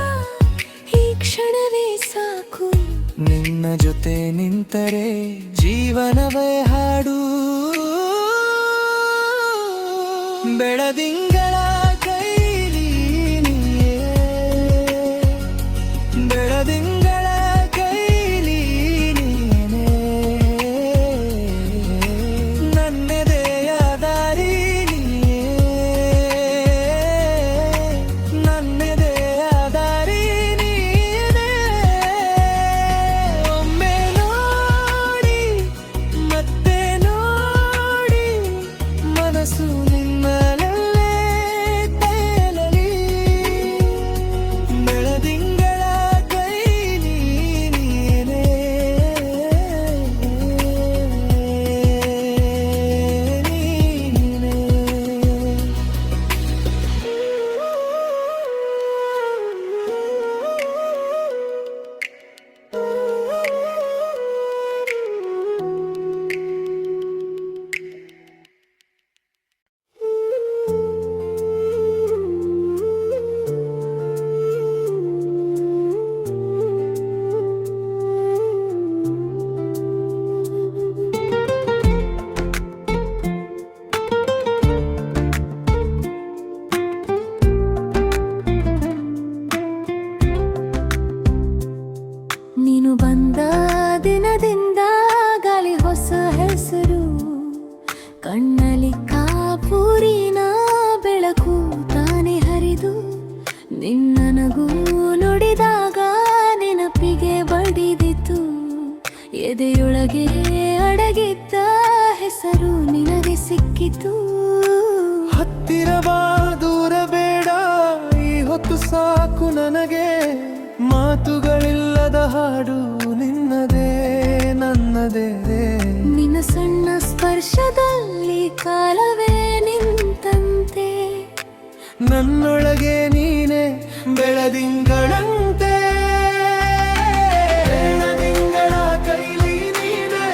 ಈ ಕ್ಷಣವೇ ಸಾಕು. ನಿನ್ನ ಜೊತೆ ನಿಂತರೆ ಜೀವನವೇ ಹಾಡು. ಬೆಳದಿಂಗಳ ಕೈಲಿ ನೀನೇ, ಬೆಳದಿಂಗಳ ಕೈಲಿ ನೀನೇ, ನನ್ನೆದೆಯ ದಾರಿ ನೀನೇ, ನನ್ನೆದೆಯ ದಾರಿ ನೀನೇ. ಒಮ್ಮೆ ನೋಡಿ ಮತ್ತೆ ನೋಡಿ ಮನಸ್ಸು ನಿನ್ನಲ್ಲೇ ತೇಲಲಿ. ಬೆಳದಿಂಗಳ ಕೈಲಿ ನೀನೇ, ನೀನೇ. ನೀನು ಬಂದ ದಿನದಿಂದ ಗಾಳಿ ಹೊಸ ಹೆಸರು, ಕಣ್ಣಲ್ಲಿ ಕಾಪೂರಿನ ಬೆಳಕು ತಾನೆ ಹರಿದು. ನಿನ್ನ ನಗು ನುಡಿದಾಗ ನೆನಪಿಗೆ ಬಡಿದಿತು, ಎದೆಯೊಳಗೆ ಅಡಗಿದ್ದ ಹೆಸರು ನಿನಗೆ ಸಿಕ್ಕಿತು. ಹತ್ತಿರ ಬಾ, ದೂರ ಬೇಡ, ಈ ಹೊತ್ತು ಸಾಕು ನನಗೆ. ಮಾತುಗಳಿಲ್ಲದ ಹಾಡು ನಿನ್ನದೇ ನನ್ನದೇ. ನಿನ್ನ ಸಣ್ಣ ಸ್ಪರ್ಶದಲ್ಲಿ ಕಾಲವೇ ನಿಂತಂತೆ, ನನ್ನೊಳಗೆ ನೀನೆ ಬೆಳದಿಂಗಳಂತೆ. ಬೆಳದಿಂಗಳ ಕೈಲಿ ನೀನೆ,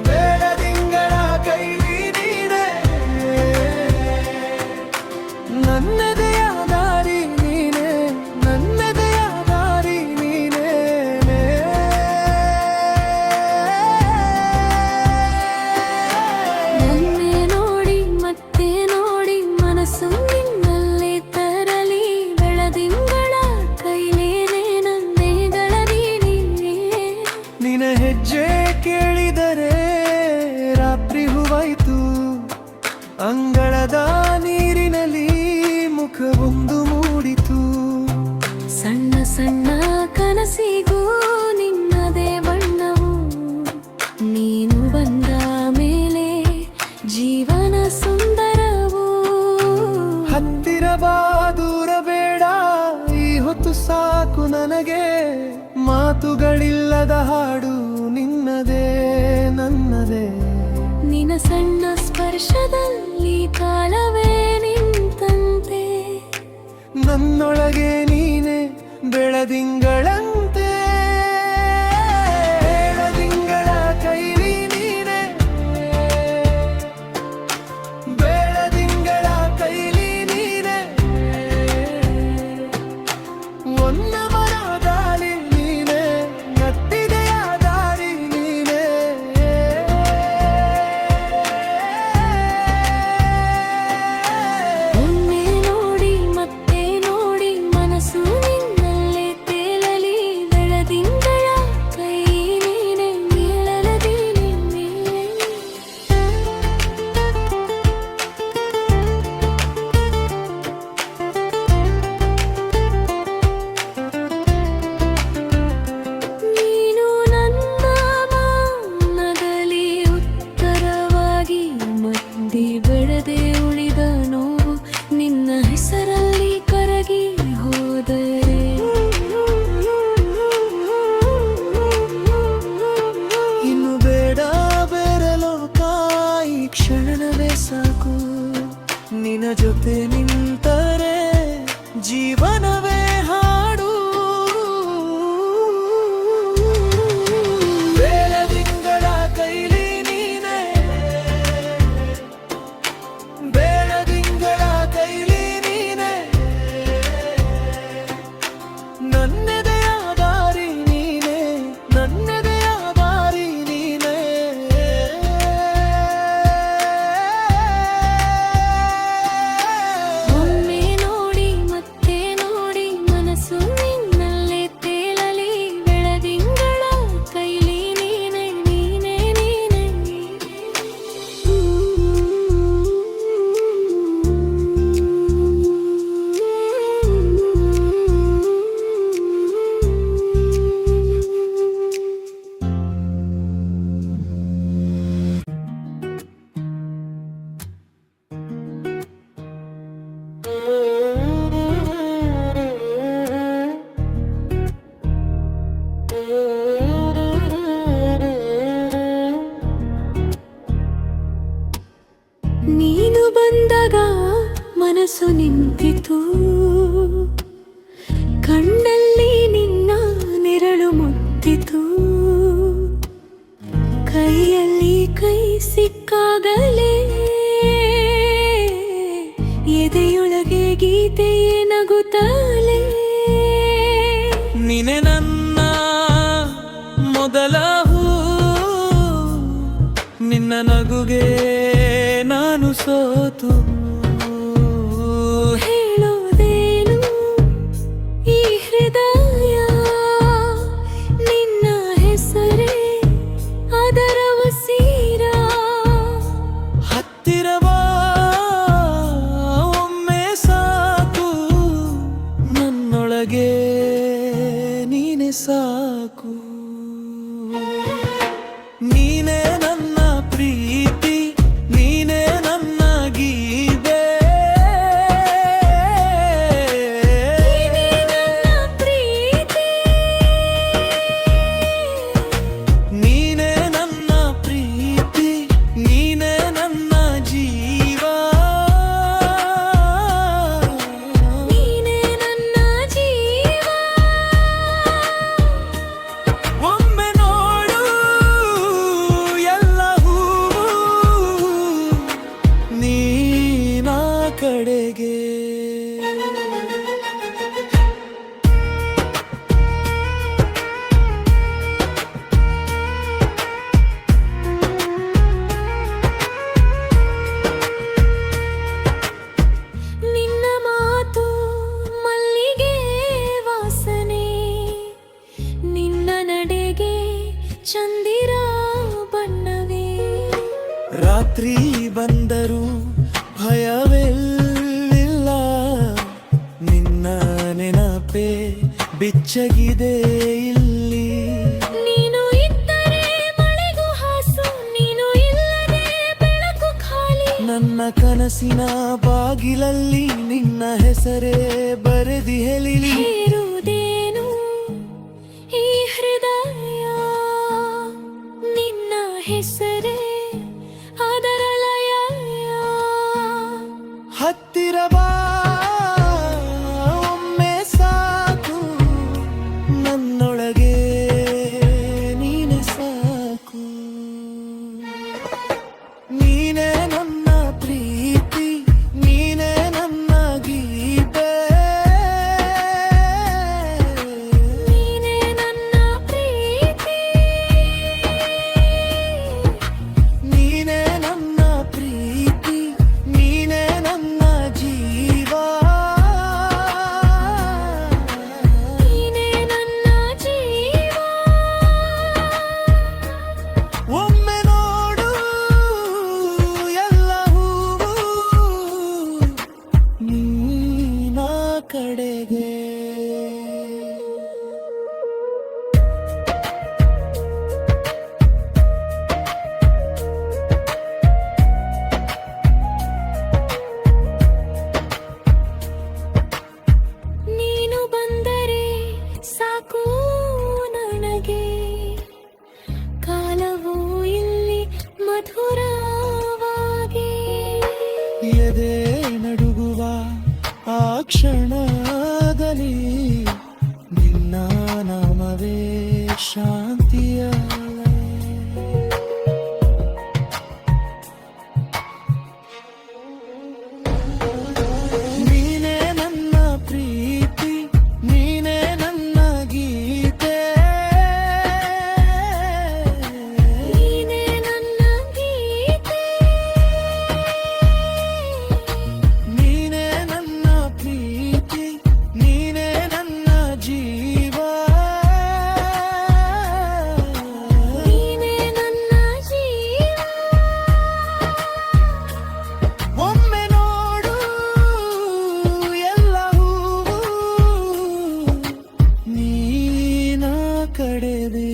ಬೆಳದಿಂಗಳ ಕೈಲಿ ನೀನೆ, ನನ್ನದೆಯ ದಾರಿ ನೀನೆ, ನನ್ನದೆಯ ದಾರಿ ನೀನೆ. ಒಮ್ಮೆ ನೋಡಿ ಮತ್ತೆ ನೋಡಿ ಮನಸ್ಸು ನಿನ್ನಲ್ಲೇ ತರಲಿ. ಮನಸ್ಸಿಗೂ ನಿನ್ನದೇ ಬಣ್ಣವು. ನೀನು ಬಂದ ಮೇಲೆ ಜೀವನ ಸುಂದರವು. ಹತ್ತಿರ ಬಾ ದೂರ ಬೇಡ, ಈ ಹೊತ್ತು ಸಾಕು ನನಗೆ. ಮಾತುಗಳಿಲ್ಲದ ಹಾಡು ನಿನ್ನದೇ ನನ್ನದೇ. ನಿನ್ನ ಸಣ್ಣ ಸ್ಪರ್ಶದಲ್ಲಿ ಕಾಲವೇ ನಿಂತಂತೆ. ನನ್ನೊಳಗೆ ನೀನೆ ಬೆಳದಿಂಗಳಂತೆ. ಬೆಳದಿಂಗಳ ಕೈಲಿ ನೀನೆ, ಬೆಳದಿಂಗಳ ಕೈಲಿ ನೀನೆ. ಒನ್ನ ಮರದಾಲಿ ನೀನೆ, ನತ್ತಿದೆಯ ದಾರಿ ನೀನೆ. ಒಮ್ಮೆ ನೋಡಿ ಮತ್ತೆ ನೋಡಿ ಮನಸ್ಸು ನಿನ್ನಲ್ಲೇ ತೇಲಲಿ. ಬೆಳದಿಂಗಳ ಕೈ ನೀನೆ, ನೀಳಲದಿ ನೀನೆ. ನೀನು ನನ್ನ ಮನದಲ್ಲಿ ಉತ್ತರವಾಗಿ ಮದ್ದಿ ಬೆಳೆದೆ ಉಳಿದ ನೋವು ನಿನ್ನ ಹೆಸರಲ್ಲಿ ಕರಗಿ ಹೋದರೆ. ಇನ್ನು ಬೇಡ ಬೇರೆ ಲೋಕ, ಈ ಕ್ಷಣವೇ ಸಾಕು. ನಿನ್ನ ಜೊತೆ ನಿಂತರೆ ಜೀವನವೇ ಹಾಡು. ಬೆಳದಿಂಗಳ ಕೈಲಿ ನೀನೆ, ಬೆಳದಿಂಗಳ ಕೈಲಿ ನೀನೆ. ನನ್ನೆದೆಯ ದಾರಿ ನೀನೆ, ನನ್ನೆದೆಯ ದಾರಿ ನೀನೆ. ಒಮ್ಮೆ ನೋಡಿ ಮತ್ತೆ ನೋಡಿ ಮನಸ್ಸು ನಿನ್ನಲ್ಲೇ ತೇಲಲಿ. ಬೆಳದಿಂಗಳ ಕೈಲಿ ನೀನೆ, ನೀನೆ ನೀನೆ. ನೀನು ಬಂದಾಗ ಮನಸ್ಸು ನಿಂತಿತು. ಕಣ್ಣಲ್ಲಿ ನಿನ್ನ ನೆರಳು ಮುತ್ತಿತು. ಕೈಯಲ್ಲಿ ಕೈ ಸಿಕ್ಕಾಗಲೇ ಎದೆಯೊಳಗೆ ಗೀತೆಯೇ ನಗುತ್ತಲೇ. ನೀನೆ ನನ್ನ ಮೊದಲ ಹೂ, ನಿನ್ನ ನಗುಗೆ ನಾನು ಸೋತು. ಹೇಳೋದೇನು ಈ ಹೃದಯ, ನಿನ್ನ ಹೆಸರೇ ಅದರ ಉಸಿರ. ಹತ್ತಿರವಾ ಒಮ್ಮೆ ಸಾಕು, ನನ್ನೊಳಗೆ ನೀನೆ ಸಾಕು. ನೀನೇ ನನ್ನ ಪ್ರೀತಿ, ನೀನೇ ನನ್ನ ಗೀತೆ. ನೀನೇ ನನ್ನ ಪ್ರೀತಿ, ನೀನೇ ನನ್ನ ಪ್ರೀತಿ, ನೀನೇ ನನ್ನ ಜೀವ. ನೀನೇ ನನ್ನ ಜೀವ. ಒಮ್ಮೆ ನೋಡು ಎಲ್ಲ ಹೂವು ನೀನ ಕಡೆಗೆ. ನಿನ್ನ ಮಾತು ಮಲ್ಲಿಗೆ ವಾಸನೆ, ನಿನ್ನ ನಡೆಗೆ ಚಂದಿರ ಬಣ್ಣವೇ. ರಾತ್ರಿ ಬಂದರು ಭಯವಿಲ್ಲ, ನಿನ್ನ ನೆನಪೇ ಬೆಚ್ಚಗಿದೆ ಇಲ್ಲಿ. ನೀನು ಇದ್ದರೆ ಮಳೆಗೂ ಹಾಸು, ನೀನು ಇಲ್ಲದೆ ಬೆಳಕು ಖಾಲಿ. ನನ್ನ ಕನಸಿನ ಬಾಗಿಲಲ್ಲಿ ನಿನ್ನ ಹೆಸರೇ ಬರೆದಿಹೆಲಿಲಿ. ಹೇರುವುದೇನು ಈ ಹೃದಯ, ನಿನ್ನ ಹೆಸರೇ ಅದರ ಲಯ. ಹತ್ತಿರ ಬಾ ಒಮ್ಮೆ ಸಾಕು, ನನ್ನೊಳಗೆ ನೀನೆ ಸಾಕು. ನೀನೇ ನನ್ನ ಪ್ರೀತಿ, ನೀನೇ ನನ್ನ ಗೀತೆ. ನೀನೇ ನನ್ನ ಪ್ರೀತಿ, ನೀನೇ ನನ್ನ ಪ್ರೀತಿ, ನೀನೇ ನನ್ನ ಜೀವ. ನೀನೇ ನನ್ನ ಜೀವ. ಒಮ್ಮೆ ನೋಡು ಎಲ್ಲ ಹೂವು ನೀನ ಕಡೆಗೆ. ನೀನು ಬಂದರೆ ಸಾಕು ನನಗೆ, ಕಾಲವು ಇಲ್ಲಿ ಮಧುರವಾಗಿ. ಎದೆ ನಡುಗುವ ಆ ಕ್ಷಣದಲ್ಲಿ ನಿನ್ನ ನಾಮವೇ ಶಾಂತಿಯ ಅಲೆ. ನೀನೇ ನನ್ನ ಪ್ರೀತಿ, ನೀನೇ ನನ್ನ ಗೀತೆ. ನೀನೇ ನನ್ನ ಗೀತೆ. ನೀನೇ ನನ್ನ ಪ್ರೀತಿ, ನೀನೇ ನನ್ನ ಜೀವ. ನೀನೇ ನನ್ನ ಜೀವ. ಒಮ್ಮೆ ನೋಡು ಎಲ್ಲ ಹೂವು ನೀನ ಕಡೆದೆ.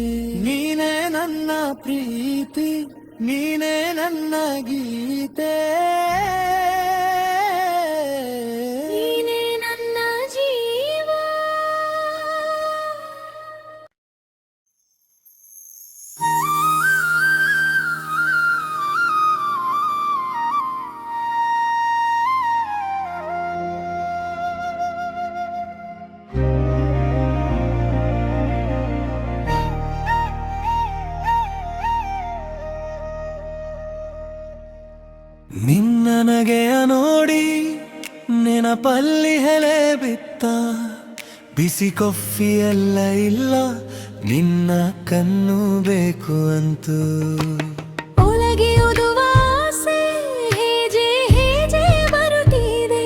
ನೀನೇ ನನ್ನ ಪ್ರೀತಿ, ನೀನೇ ನನ್ನ ಗೀತೆ. ನೀನೇ ನನ್ನ ಜೀವ. ನಿನ್ನ ನಗೆಯ ನೋಡಿ ನೆನಪಲ್ಲಿ ಹೆಲೆ ಬಿತ್ತ. ಬಿಸಿ ಕಾಫಿ ಎಲ್ಲ ಇಲ್ಲ, ನಿನ್ನ ಕಣ್ಣು ಬೇಕು ಅಂತೂ. ಒಳಗೆಯುದುವ ಆಸೆ ಹೇಜೆ ಹೇಜೆ ಬರುತ್ತಿದೆ.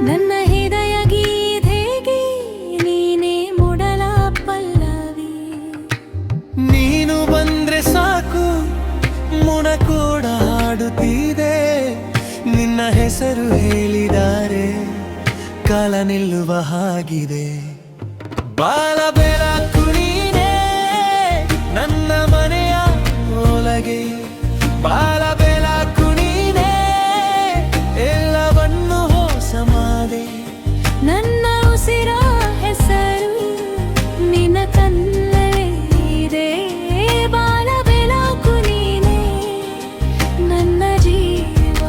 ನನ್ನ ಹೃದಯ ಗೀತೆಗೆ ನೀನೇ ಮೊದಲ ಪಲ್ಲವಿ. ನೀನು ಬಂದ್ರೆ ಸಾಕು ಮುಣಕೋಡ ಹಾಡುತ್ತಿದೆ. ನಿನ್ನ ಹೆಸರು ಹೇಳಿದ್ದಾರೆ ಕಾಲ ನಿಲ್ಲುವ ಹಾಗಿದೆ. ಬಾಲ ಬೆಳಕು ನೀನೇ ನನ್ನ ಮನೆಯ ಒಳಗೆ. ಬಾಲ ಬೆಳಕು ನೀನೇ ಎಲ್ಲವನ್ನು ಹೊಸ ಮಾಡೆ. ನನ್ನ ಉಸಿರ ಹೆಸರು ನಿನ್ನ ಕಣ್ಣಲ್ಲೇ ಇದೆ. ಬಾಳ ಬೆಳಕು ನೀನೇ ನನ್ನ ಜೀವ.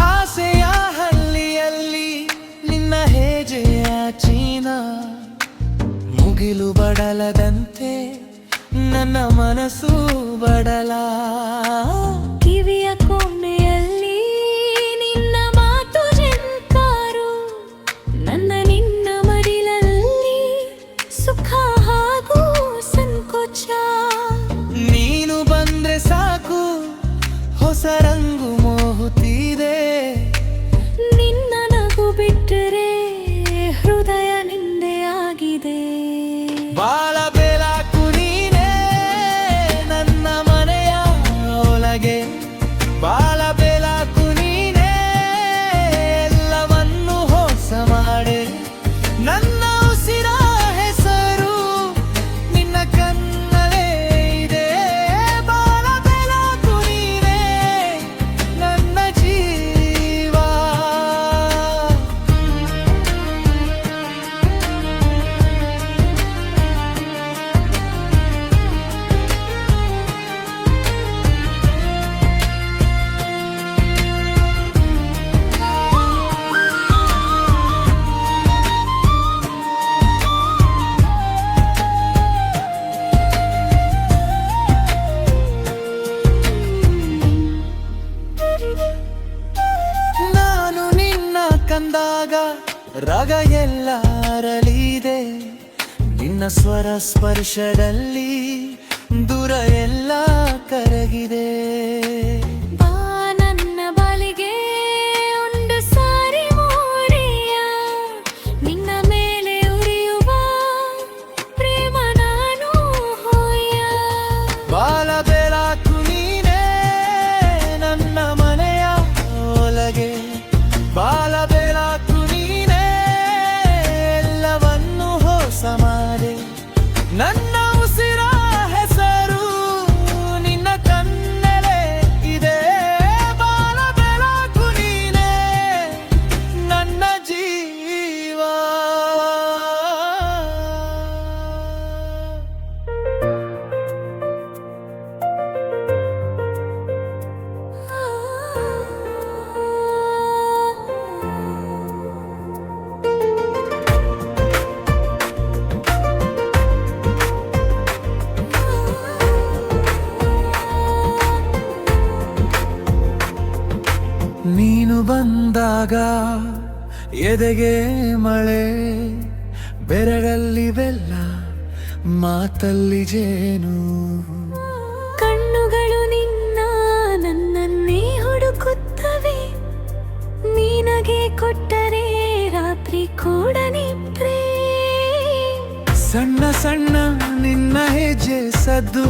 ಆಸೆಯ ಹಳ್ಳಿಯಲ್ಲಿ ನಿನ್ನ ಹೆಜ್ಜೆಯ ಚೀನ. ಮುಗಿಲು ಬಡಲದಂತೆ ನನ್ನ ಮನಸ್ಸು ಬಡಲ. ಕಿವಿಯ ಕೊನೆಯಲ್ಲಿ ನಿನ್ನ ಮಾತು ಜಂಕಾರು. ನನ್ನ ನಿನ್ನ ಮಡಿಲಲ್ಲಿ ಸುಖ ಹಾಗೂ ಸಂಕೋಚ. ನೀನು ಬಂದ್ರೆ ಸಾಕು ಹೊಸ ರಂಗು ಮೋಹುತ್ತಿದೆ. ನಿನ್ನ ನಗು ಬಿಟ್ಟರೆ ಬಾಳ ಬೆಳಕು ನೀನೇ ನನ್ನ ಮನೆಯ ಒಳಗೆ, ಬಾಳ ಬೆಳಕು ನೀನೇ ಎಲ್ಲವನ್ನು ಹೊಸ ಮಾಡೆ. ನನ್ನ ಉಸಿರ ಹೆಸರು ನಿನ್ನ ಕಣ್ಣಲ್ಲೇ ಇದೆ, ಬಾಳ ಬೆಳಕು ನೀನೇ ನನ್ನ ಜೀವ. ನಾನು ನಿನ್ನ ಕಂದಾಗ ರಾಗ ಎಲ್ಲ ಅರಳಿದೆ, ನಿನ್ನ ಸ್ವರ ಸ್ಪರ್ಶದಲ್ಲಿ ದೂರ ಎಲ್ಲ ಕರಗಿದೆ. ಬಾ ನನ್ನ ಬಳಿಗೆ ಒಂದು ಸಾರಿ ಮೋರೆಯ, ನಿನ್ನ ಮೇಲೆ ಉರಿಯುವ ಪ್ರೇಮ ನಾನು ಹೋಯ. ಬಾಳ ಬೆಳಕು ನೀನೇ ನನ್ನ ಮನೆಯ ಒಳಗೆ, ಬಾಳ ಬೆಳಕು ನೀನೇ ಎಲ್ಲವನ್ನು ಹೊಸ ಮಾಡೆ. ನನ್ನ ಉಸಿರ ಹೆಸರು ನಿನ್ನ ಕಣ್ಣಲ್ಲೇ ಇದೆ, ಬಾಳ ಬೆಳಕು ನೀನೇ ನನ್ನ ಜೀವ. ನೀನು ಬಂದಾಗ ಎದೆಗೆ ಮಳೆ, ಬೆರಳಲ್ಲಿ ಬೆಲ್ಲ, ಮಾತಲ್ಲಿ ಜೇನು. ಕಣ್ಣುಗಳು ನಿನ್ನ ನನ್ನನ್ನೇ ಹುಡುಕುತ್ತವೆ, ನಿನಗೆ ಕೊಟ್ಟರೆ ರಾತ್ರಿ ಕೂಡ ನಿದ್ರೆ. ಸಣ್ಣ ಸಣ್ಣ ನಿನ್ನ ಹೆಜ್ಜೆ ಸದ್ದು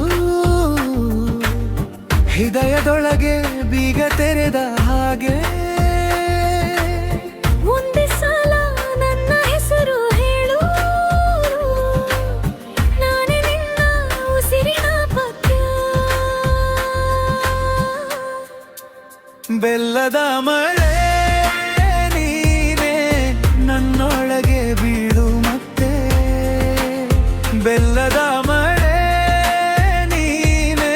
ಹೃದಯದೊಳಗೆ ಬೀಗ ತೆರೆದ ಹಾಗೆ. ಒಂದೇ ಸಲ ನನ್ನ ಹೆಸರು ಹೇಳು, ನಾನೇ ನಿನ್ನ ಉಸಿರಿನ ಪದ್ಯ. ಬೆಲ್ಲದ ಮಳೆ ನೀನೇ ನನ್ನೊಳಗೆ ಬೀಳು ಮತ್ತೆ, ಬೆಲ್ಲದ ಮಳೆ ನೀನೇ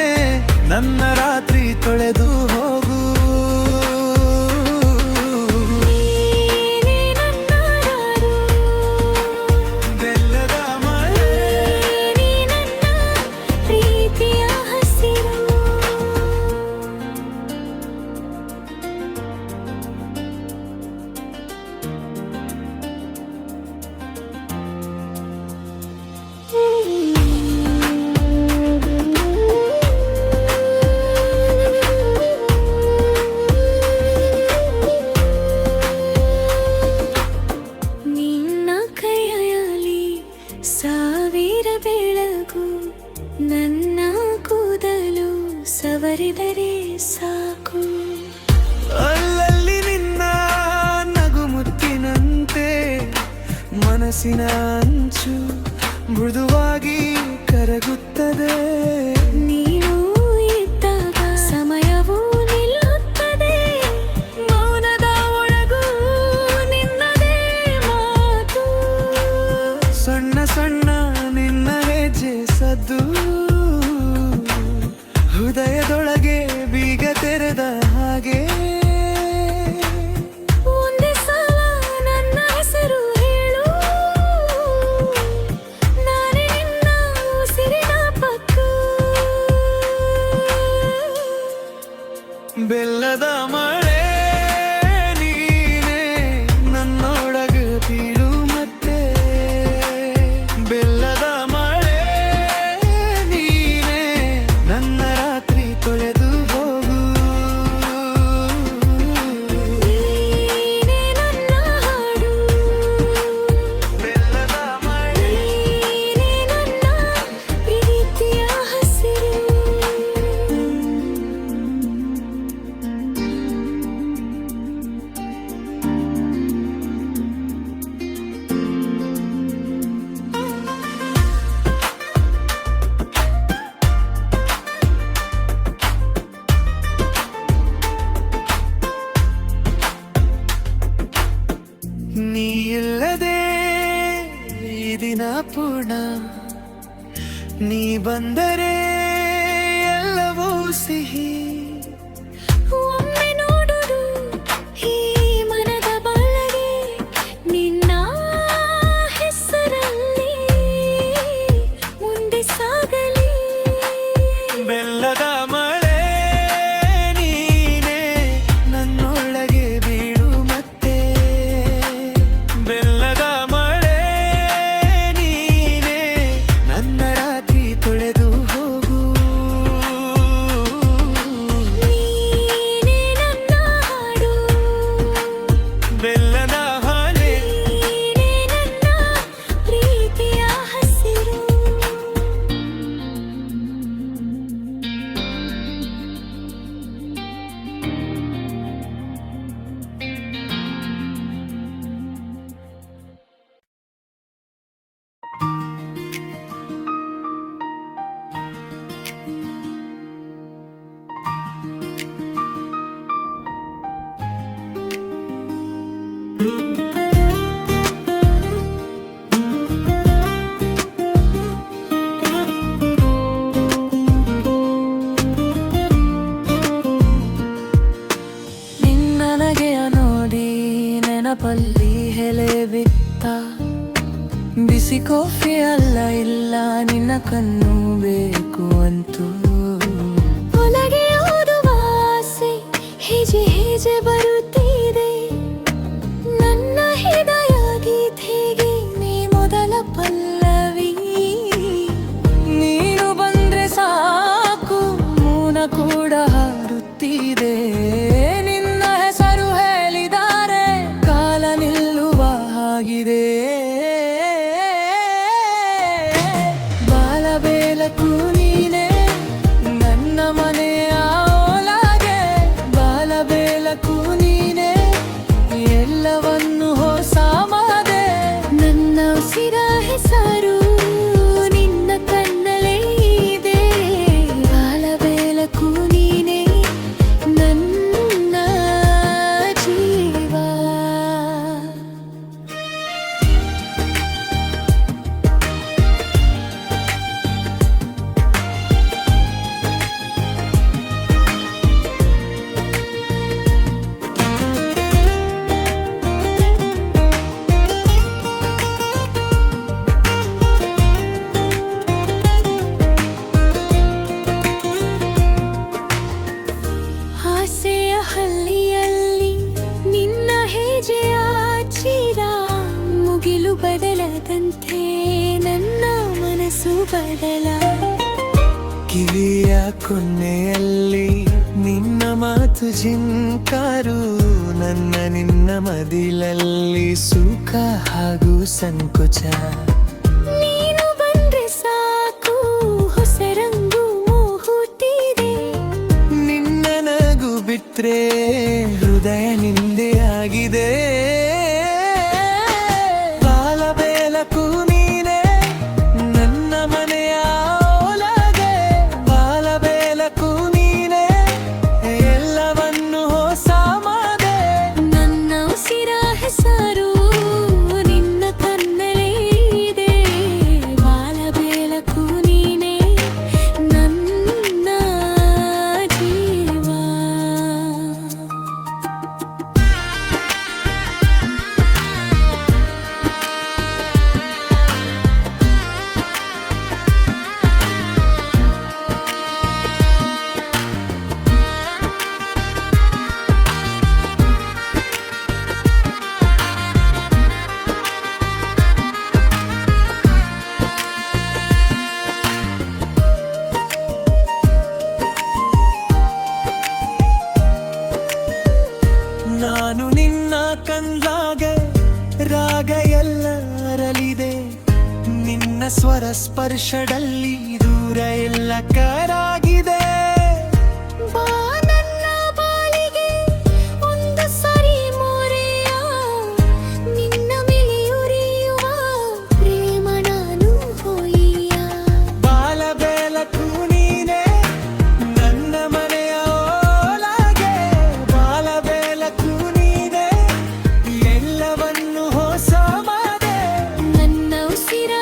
ನನ್ನ ರಾತ್ರಿ ತೊಳೆದು ಹೋಗು. ನೀನೇ ನನ್ನ ನಾಡು, ಬೆಲ್ಲದ ಮಳೆ ನೀನೇ ನನ್ನ ಪ್ರೀತಿಯ ಹಸಿರು. ನಿನ್ನ ಕೈಯಲ್ಲಿ ಸಾವಿರ ಬೆಳಗು, ನನ್ನ ಕೂದಲು ಸವರಿದರೆ ಸಾಕು. ಅಲ್ಲಲ್ಲಿ ನಿನ್ನ ನಗುಮುತ್ತಿನಂತೆ ಮನಸ್ಸಿನ ಅಂಚು ಮೃದುವಾಗಿ ಕರಗುತ್ತದೆ. ನೀನು ಇದ್ದಾಗ ಸಮಯವು ನಿಲ್ಲುತ್ತದೆ, ಮೌನದ ಒಳಗೂ ನಿನ್ನದೇ ಮಾತು. ಸಣ್ಣ ಸಣ್ಣ ನಿನ್ನ ಹೆಜ್ಜೆ ಸದ್ದು ಹೃದಯದೊಳಗೆ ಬೀಗ ತೆರೆದ ಹಾಗೆ. ಒಂದೇ ಸಲ ನನ್ನ ಹೆಸರು ಹೇಳು, ನಾನೇ ನಿನ್ನ ಉಸಿರಿನ ಪಕ್ಕ. ಬೆಲ್ಲದ ಮಳೆ ನೀನೇ ನನ್ನೊಳಗೆ ಬೀಳು ಮತ್ತೆ, ಬೆಲ್ಲದ ಮಳೆ ನೀನೇ ನನ್ನ ರಾತ್ರಿ ತೊಳೆದ ಪೂರ್ಣ ನೀ ಬಂದರೆ ಎಲ್ಲವೂ ಸಿಹಿ ಒಮ್ಮೆ ನೋಡುಡು ಈ ಮನದ ಬಲಗೆ ನಿನ್ನ ಹೆಸರಲ್ಲಿ ಮುಂದೆ ಸಾಗಲಿ ಬೆಲ್ಲದ ಮಳೆ ನೀನೆ ನನ್ನೊಳಗೆ ಬೀಳು ಮತ್ತೆ ಬೆಲ್ಲದ ಮಳೆ ನೀನೆ ನನ್ನ ರಾತ್ರಿ ತೊಳೆದು ಹೋಗು ನೀನೇ ನನ್ನ ಹಾಡು ಬೆಲ್ಲದ ಹಾಲೆ ನೀನೇ ನನ್ನ ಪ್ರೀತಿಯ ಹಸಿರು ನಿನ್ನನಗೆಯ ನೋಡಿ ನೆನಪಲ್ಲಿ ಹೆಲೆ ಬಿತ್ತ ಬಿಸಿ ಕಾಫಿ ಅಲ್ಲ ಇಲ್ಲ ನಿನ್ನ ಕಣ್ಣು ಬೇಕು ಅಂತೂ ಒಳಗೆ ಓದುವ ಆಸೆ ಹೆಜ್ಜೆ ಹೆಜ್ಜೆ ಬರುತ್ತಿದೆ ನನ್ನ ಹೃದಯ ಗೀತೆಗೆ ನೀ ಮೊದಲ ಪಲ್ಲವಿ ನೀನು ಬಂದ್ರೆ ಸಾಕು ಮೌನ ಕೂಡ ಹಾಡುತ್ತಿದೆ ನಿನ್ನ ಹೆಸರು ಹೇಳಿದ್ದಾರೆ ಕಾಲ ನಿಲ್ಲುವ ಹಾಗಿದೆ ಬಾಲ ಬೆಳಕು ನೀನೆ ನನ್ನ ಮನೆಯ ಒಳಗೆ ಬಾಲ ಬೆಳಕು ನೀನೆ ಎಲ್ಲವನ್ನು ಹೊಸ ಮಾದೆ ನನ್ನ ಉಸಿರ ಹೆಸರು ನಿನ್ನ ಕಣ್ಣಲ್ಲೇ ಇದೆ ಬಾಲ ಬೆಳಕು ನೀನೆ ನನ್ನ ಜೀವ ಆಸೆಯ ಹಳ್ಳಿಯಲ್ಲಿ ನಿನ್ನ ಹೆಜ್ಜೆಯ ಚಿರ ಮುಗಿಲು ಬದಲದಂತೆ ನನ್ನ ಮನಸ್ಸು ಬದಲ ಕಿವಿಯ ಕೊನೆಯಲ್ಲಿ ನಿನ್ನ ಮಾತು ಜಿಂಕಾರು ನನ್ನ ನಿನ್ನ ಮದಿಲಲ್ಲಿ ಸುಖ ಹಾಗೂ ಸಂಕೋಚ ನೀನು ಬಂದ್ರೆ ಸಾಕು ಹೊಸ ರಂಗು ಮೂಹುತ್ತಿದೆ ನಿನ್ನ ನಗು ಬಿಟ್ರೆ ಹೃದಯ ನಿಂದೆಯಾಗಿದೆ ಬಾಲ ಬೆಳಕು ನೀನೆ ನನ್ನ ಮನೆಯ ಒಳಗೆ ಬಾಲ ಬೆಳಕು ನೀನೆ ಎಲ್ಲವನ್ನು ಹೊಸ ಮಾದೆ ನನ್ನ ಉಸಿರ ಹೆಸರು ನಿನ್ನ ಕಣ್ಣಲ್ಲೇ ಇದೆ ಬಾಲ ಬೆಳಕು ನೀನೆ ನನ್ನ ಜೀವ ನಾನು ನಿನ್ನ ಕಣ್ಣಾಗೆ ರಾಗ ಎಲ್ಲ ಅರಳಿದೆ ನಿನ್ನ ಸ್ವರ ಸ್ಪರ್ಶದಲ್ಲಿ ದೂರ ಎಲ್ಲ ಕರಾಗಿದೆ ಬಾ ನನ್ನ ಬಾಳಿಗೆ ಒಂದು ಸರಿ ಮೋರೆಯ ನಿನ್ನ ಮೇಲೆ ಉರಿಯುವ ಪ್ರೇಮ ನಾನು ಹೋಯಿಯ ಬಾಲ ಬೆಳಕು ನೀನೆ ನನ್ನ ಮನೆಯ ಒಳಗೆ ಬಾಲ ಬೆಳಕು ನೀನೆ ಎಲ್ಲವನ್ನು ಹೊಸ ಮಾದೆ ನನ್ನ ಉಸಿರ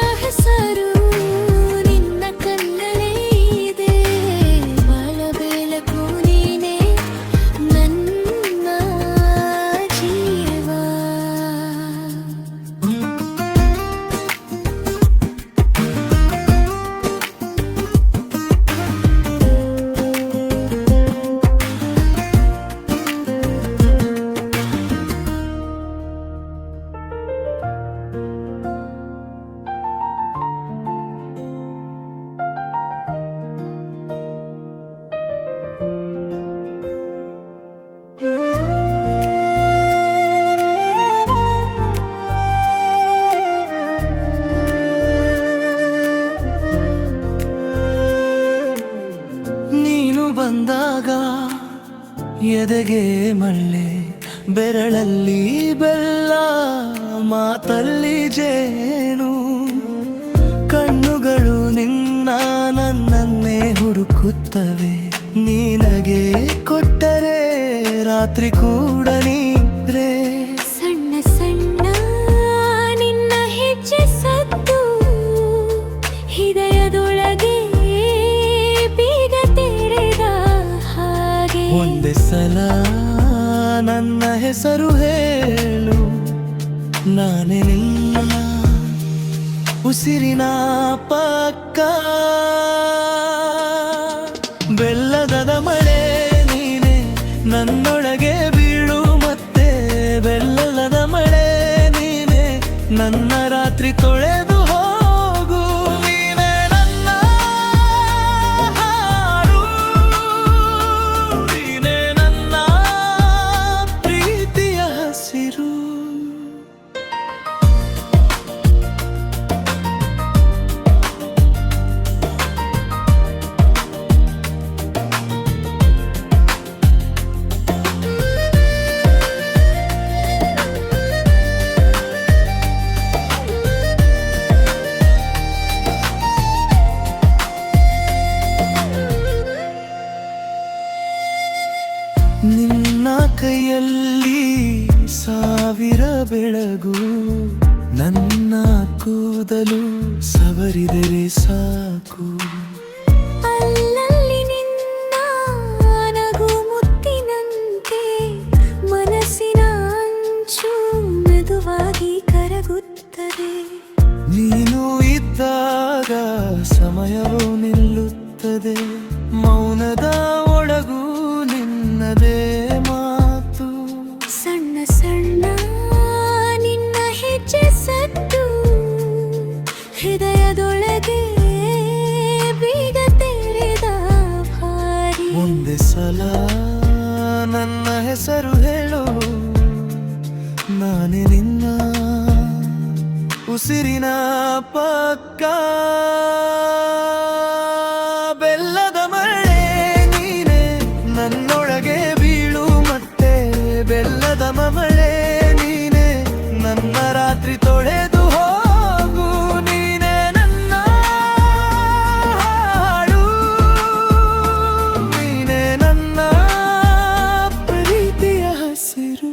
ಬಂದಾಗ ಎದೆಗೆ ಮಳ್ಳೆ, ಬೆರಳಲ್ಲಿ ಬೆಲ್ಲ, ಮಾತಲ್ಲಿ ಜೇನು. ಕಣ್ಣುಗಳು ನಿನ್ನ ನನ್ನನ್ನೇ ಹುಡುಕುತ್ತವೆ. ನೀನಗೆ ಕೊಟ್ಟರೆ ರಾತ್ರಿ ಕೂಡ ನೀರೇ. ಸಣ್ಣ ಸಣ್ಣ ನಿನ್ನ ಹೆಜ್ಜೆ ಸದ್ದು ಹೃದಯದೊಳಗೆ ಬೀಗ ತೆರೆದ ಹಾಗೆ. ಒಂದೇ ಸಲ ನನ್ನ ಹೆಸರು ಹೇಳು, ನಾನೇ ನಿನ್ನ ಉಸಿರಿನ ಪಕ್ಕ. ಬೆಲ್ಲದ ಮಳೆ ನೀನೆ ನನ್ನೊಳಗೆ ಬೀಳು ಮತ್ತೆ. ಬೆಲ್ಲದ ಮಳೆ ನೀನೆ ನನ್ನ ರಾತ್ರಿ ತೊಳೆದು ಹೋಗು. ನೀನೆ ನನ್ನ ಹಾಡು, ನೀನೆ ನನ್ನ ಪ್ರೀತಿಯ ಹಸಿರು. ನಿನ್ನ ಕೈಯಲ್ಲಿ ಸಾವಿರ ಬೆಳಗು, ನನ್ನ ಕೂದಲು ಸವರಿದರೆ ಸಾಕು. ಅಲ್ಲಲ್ಲಿ ನಿನ್ನ ನಗು ಮುತ್ತಿನಂತೆ ಮನಸ್ಸಿನ ಅಂಚು ಮೆದುವಾಗಿ ಕರಗುತ್ತದೆ. ನೀನು ಇದ್ದಾಗ ಸಮಯವು ನಿಲ್ಲುತ್ತದೆ. ಮೌನದ ಒಳಗೂ ನಿನ್ನದೇ ಮಾತು. ಸಣ್ಣ ಸಣ್ಣ ನಿನ್ನ ಹೆಜ್ಜೆ ಸದ್ದು ಹೃದಯದೊಳಗೆ ಬೀಗ ತೆರೆದ ಭಾರಿ. ಒಂದೇ ಸಲ ನನ್ನ ಹೆಸರು ಹೇಳು, ನಾನೇ ನಿನ್ನ ಉಸಿರಿನ ಪಕ್ಕ. ಬೆಲ್ಲದ ಮಳೆ ನೀನೆ ನನ್ನೊಳಗೆ ಬೀಳು ಮತ್ತೆ. ಬೆಲ್ಲದ ಮಳೆ ನೀನೆ ನನ್ನ ರಾತ್ರಿ ತೊಳೆದು ಹೋಗು. ನೀನೆ ನನ್ನ ಹಾಡು, ನೀನೆ ನನ್ನ ಪ್ರೀತಿಯ ಹಸಿರು.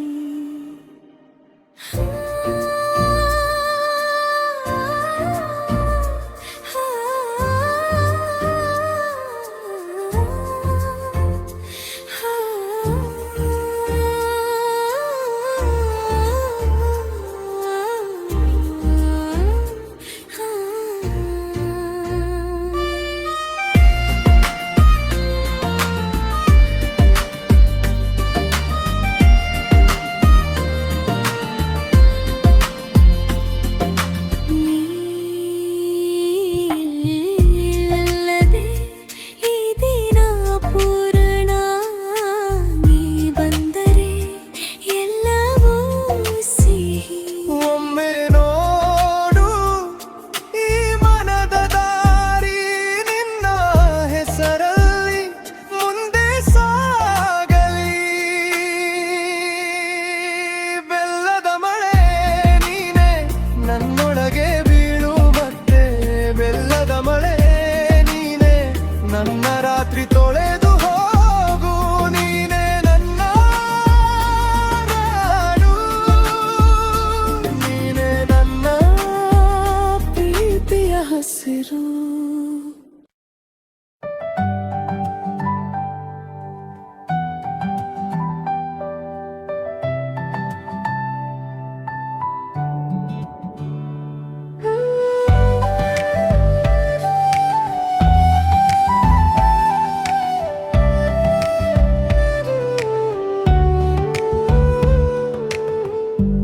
ಹಸಿರು.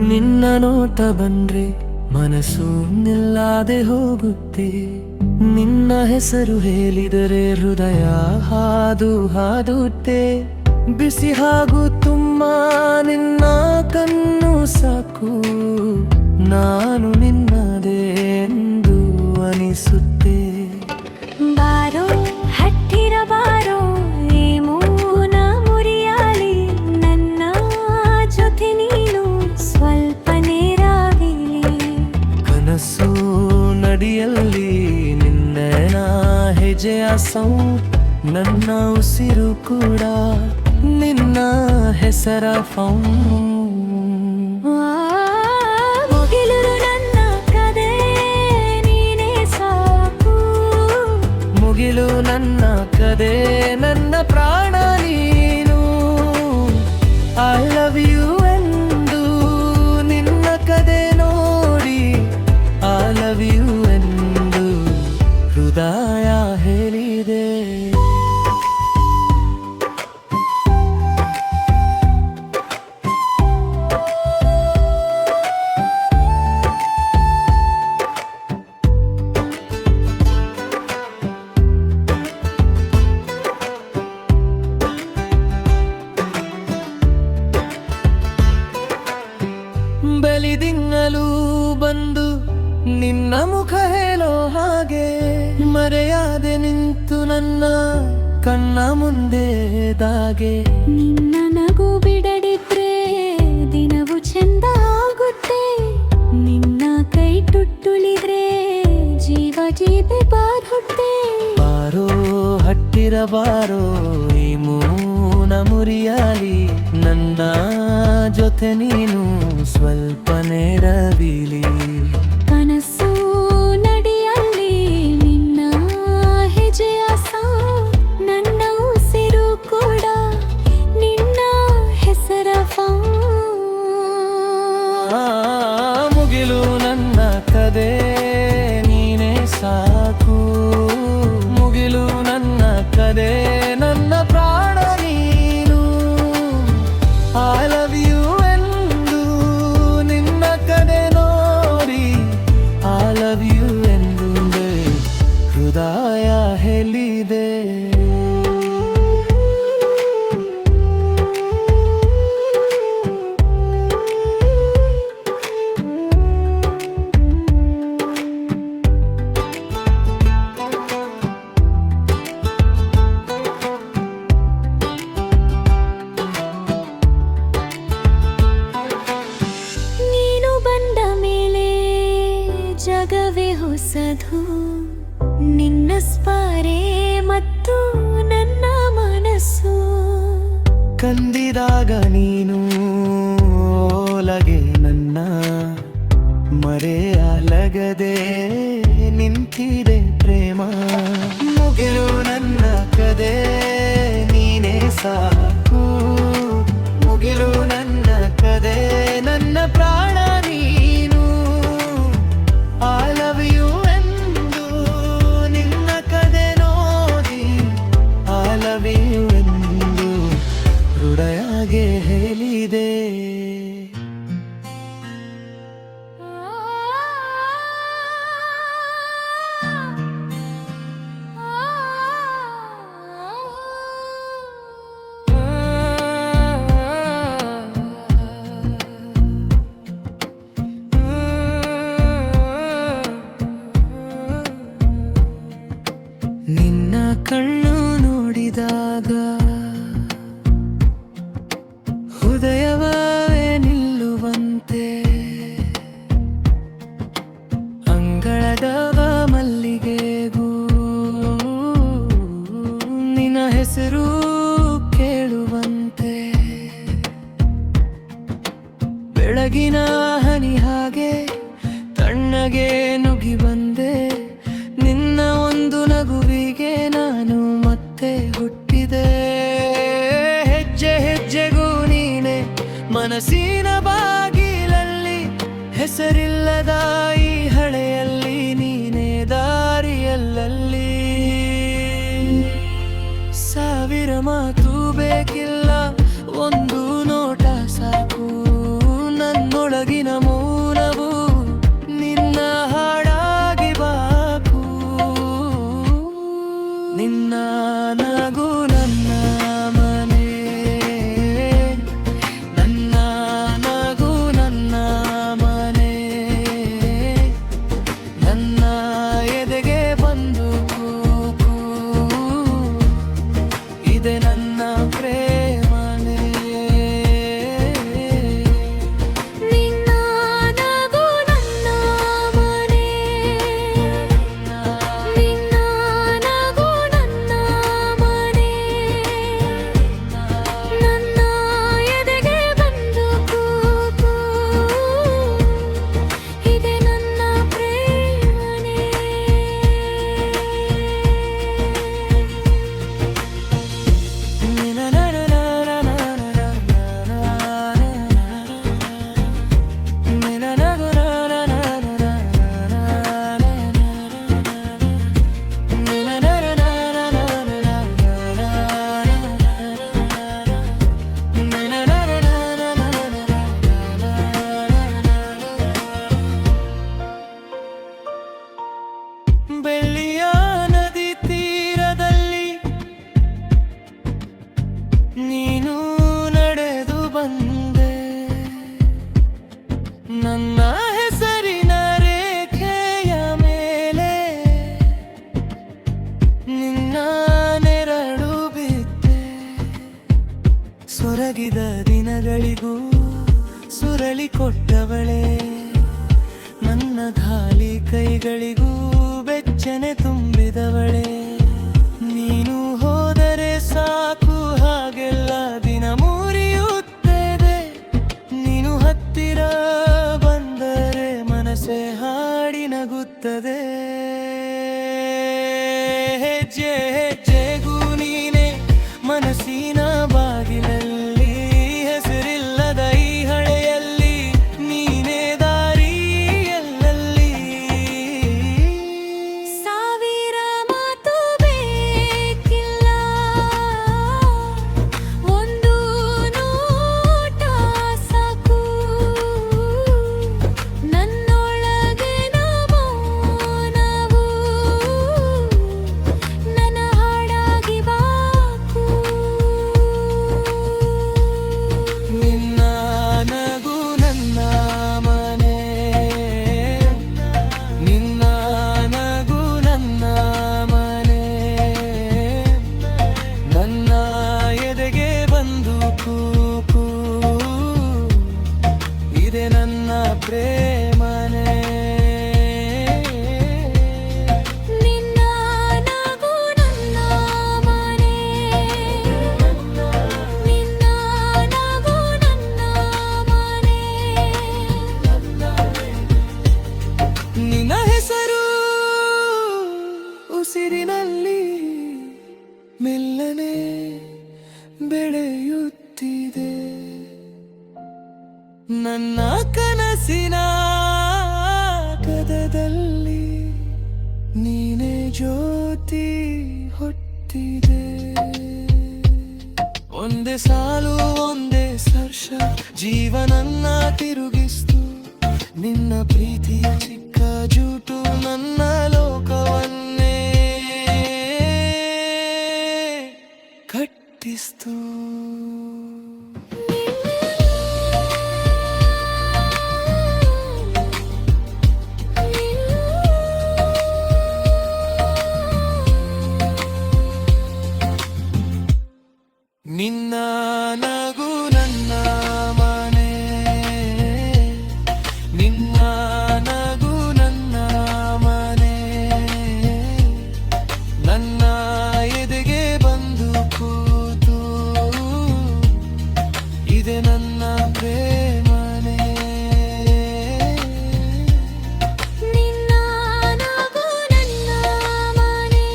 ನಿನ್ನ ನೋಟ ಬಂದ್ರೆ ಮನಸ್ಸು ನಿಲ್ಲದೆ ಹೋಗುತ್ತೆ. ನಿನ್ನ ಹೆಸರು ಹೇಳಿದರೆ ಹೃದಯ ಹಾದು ಹಾದುತ್ತೆ. ಬಿಸಿ ಹಾಗೂ ತುಂಬ ನಿನ್ನ ಕಣ್ಣು ಸಾಕು, ನಾನು ನಿನ್ನದೇ ಎಂದು ಅನಿಸುತ್ತೆ. ಬಾರೋ ಹತ್ತಿರ ಬಾರೋ, ಈ ಹೆಜ್ಜೆಯ ಸೌಂಡ್ ನನ್ನ ಉಸಿರು ಕೂಡ ನಿನ್ನ ಹೆಸರ ಫೌಂಡ್. ಮುಗಿಲು ನನ್ನ ಕದೆ ನೀನೇ ಸಾಕು, ಮುಗಿಲು ನನ್ನ ಕದೆ ನನ್ನ ಪ್ರಾಣ ನೀನು. ಐ ಲವ್ ಯು ಎಂದು ನಿನ್ನ ಕದೆ ನೋಡಿ, ಐ ಲವ್ ಯು ಎಂದು ಹೃದಯ ಹೇಳಿದೆ. ಬೆಲಿದಿಂಗಲು ಬಂದು ನಿನ್ನ ಮುಖ ಹೇಳೋ ಹಾಗೆ ಮರೆಯಾದೆ ನಿಂತು ನನ್ನ ಕಣ್ಣ ಮುಂದೆ ದಾಗೆ. ನಿನ್ನ ನಗು ಬಿಡದಿದ್ರೆ ದಿನವು ಚೆಂದ ಆಗುತ್ತೆ, ನಿನ್ನ ಕೈ ತುಟ್ಟುಳಿದ್ರೆ ಜೀವ ಜೀವೆ ಬಾರುತ್ತೆ. ಬಾರೋ ಹಟ್ಟಿರ ಬಾರೋ ಈ ಮೌನ ಮುರಿಯಾಲಿ, ನನ್ನ ಜೊತೆ ನೀನು ಸ್ವಲ್ಪ ನೆರವಿಲಿ. ಕನಸು ನಡಿಯಲ್ಲಿ ನಿನ್ನ ಹೆಜ್ಜೆಯ ಸೌಂಡ್, ನನ್ನ ಉಸಿರು ಕೂಡ ನಿನ್ನ ಹೆಸರ ಫೌಂಡ್. ಮುಗಿಲು ನನ್ನ ಕದೆ ನೀನೇ ಸಾಕು, ಮುಗಿಲು ನನ್ನ ಕದೆ ನನ್ನ ಪ್ರಾಣ ನೀನು. ಐ ಲವ್ ಯು ಎಂದು ನಿನ್ನ ಕದೆ ನೋಡಿ, ಐ ಲವ್ ಯು ಎಂದು ಹೃದಯ ಹೇಳಿದೆ. ನೀನು ಬಂದ ಮೇಲೆ ಜಗವೇ ಹೊಸದು, ನಿನ್ನ ಸ್ಪಾರೆ ಮತ್ತು ನನ್ನ ಮನಸ್ಸು. ಕಂದಿದಾಗ ನೀನು ಓಲಗೆ ನನ್ನ ಮರೆಯಲಾಗದೆ ನಿಂತಿದೆ ಪ್ರೇಮ. ಮುಗಿಲು ನನ್ನ ಕದೆ ನೀನೇ ಸಾಕು, ಮುಗಿಲು ನನ್ನ ಕದೆ ನನ್ನ ಪ್ರಾಣ ನೀನು. ಐ ಲವ್ ಯು ಎಂದು ನಿನ್ನ ಕದೆ ನೋಡಿ, ಐ ಲವ್ ಯು ಎಂದು ಹೃದಯಗೆ ಹೇಳಿದೆ. ನಿನ್ನ ಕಣ್ಣು ನೋಡಿದಾಗ ಹೃದಯವೇ ನಿಲ್ಲುವಂತೆ, ಅಂಗಳದ ಮಲ್ಲಿಗೆಗೂ ನಿನ್ನ ಹೆಸರು ಕೇಳುವಂತೆ. ಬೆಳಗಿನ ಹನಿ ಹಾಗೆ ತಣ್ಣಗೆ ನುಗ್ಗಿ ಬಂದೆ, ನಿನ್ನ ಒಂದು ನಗುವಿಗೆ ನಾನು ಮತ್ತೆ ಹುಟ್ಟಿದೆ. ಹೆಜ್ಜೆ ಹೆಜ್ಜೆಗೂ ನೀನೆ ಮನಸ್ಸಿನ ಬಾಗಿಲಲ್ಲಿ, ಹೆಸರಿಲ್ಲದ ಈ ಹಳೆಯಲ್ಲಿ ನೀನೇ ದಾರಿಯಲ್ಲಲ್ಲಿ. ಸಾವಿರ ಮಾತು ಬೇಕಿಲ್ಲ, ಒಂದು ನೋಟ ಸಾಕು, ನನ್ನೊಳಗಿನ ಮೌನವು ನಿನ್ನ ಹಾಡಾಗಿ ಬಾಕು. ನಿನ್ನ ನಗು ನನ್ನ ಮನೆ, ನನ್ನ ನಗು ನನ್ನ ಮನೆ, ನನ್ನ ಎದೆಗೆ ಬಂದು ಕೂಕು, ಇದೆ ನನ್ನ ಪ್ರೇಮ. ಬೆಳ್ಳಿಯ ನದಿ ತೀರದಲ್ಲಿ ನೀನು ನಡೆದು ಬಂದೆ. ನನ್ನ ಹೆಸರಿನ ರೇಖೆಯ ಮೇಲೆ ನಿನ್ನ ನೆರಳು ಬಿದ್ದೆ. ಸೊರಗಿದ ದಿನಗಳಿಗೂ ಸುರಳಿ ಕೊಟ್ಟವಳೆ, ನನ್ನ ಖಾಲಿ ಕೈಗಳಿಗೂ ಬೆಚ್ಚನೆ ತುಂಬಿದವಳೆ. ನೀನು ಹೋದರೆ ಸಾಕು ಹಾಗೆಲ್ಲ ದಿನ ಮುರಿಯುತ್ತದೆ. ನೀನು ಹತ್ತಿರ ಬಂದರೆ ಮನಸ್ಸೇ ಹಾಡಿ ನಗುತ್ತದೆ. ಹೆಜ್ಜೆ ಹೆಜ್ಜೆಗೂ ನೀನೆ ಮನಸ್ಸಿನ ಬಾಗಿಲಲ್ಲಿ, ಹೆಸರಿಲ್ಲದ ಈ ಹಳೆಯಲ್ಲಿ ನೀನೇ ದಾರಿ ಎಲ್ಲಲ್ಲಿ. ಸಾವಿರ ಮಾತು ಬೇಕಿಲ್ಲ, ಒಂದು ನೋಟ ಸಾಕು. ನನ್ನೊಳಗಿನ ಮೌನವು ನನ್ನ ಹಾಡಾಗಿ ಬಾಕು. ನಿನ್ನ ನಗು ನನ್ನ ಮನೆ, ನಿನ್ನ ನಗು ನನ್ನ ಮನೆ. ನನ್ನ ಎದೆಗೆ ಬಂದು ಕೂಕು, ಇದೆ ನನ್ನ ಪ್ರೇಮನೆ. ನಿನ್ನ ನಗು ನನ್ನ ಮನೆ, ನಿನ್ನ ನಗು ನನ್ನ ಮನೆ. ನಿನ್ನ ಹೆಸರು ಉಸಿರಿನಲ್ಲಿ ಮೆಲ್ಲನೆ ಬೆಳೆಯುತ್ತಿದೆ. ನನ್ನ ಕನಸಿನ ಕದದಲ್ಲಿ ನೀನೇ ಜ್ಯೋತಿ ಹೊತ್ತಿದೆ. ಒಂದೇ ಸಾಲು ಒಂದೇ ಸ್ಪರ್ಶ ಜೀವನನ್ನ ತಿರುಗಿಸ್ತು. ನಿನ್ನ ಪ್ರೀತಿಯ ಚಿಕ್ಕ ಜೂಟು ನನ್ನ ಲೋಕವನ್ನೇ ಕಟ್ಟಿಸ್ತು. ನಿನ್ನ ನಗು ನನ್ನ ಮನೆ, ನಿನ್ನ ನಗು ನನ್ನ ಮನೆ. ನನ್ನ ಎದೆಗೆ ಬಂದು ಕೂತು, ಇದೆ ನನ್ನ ಪ್ರೇಮನೆ. ನಿನ್ನ ನಗು ನನ್ನ ಮನೆ,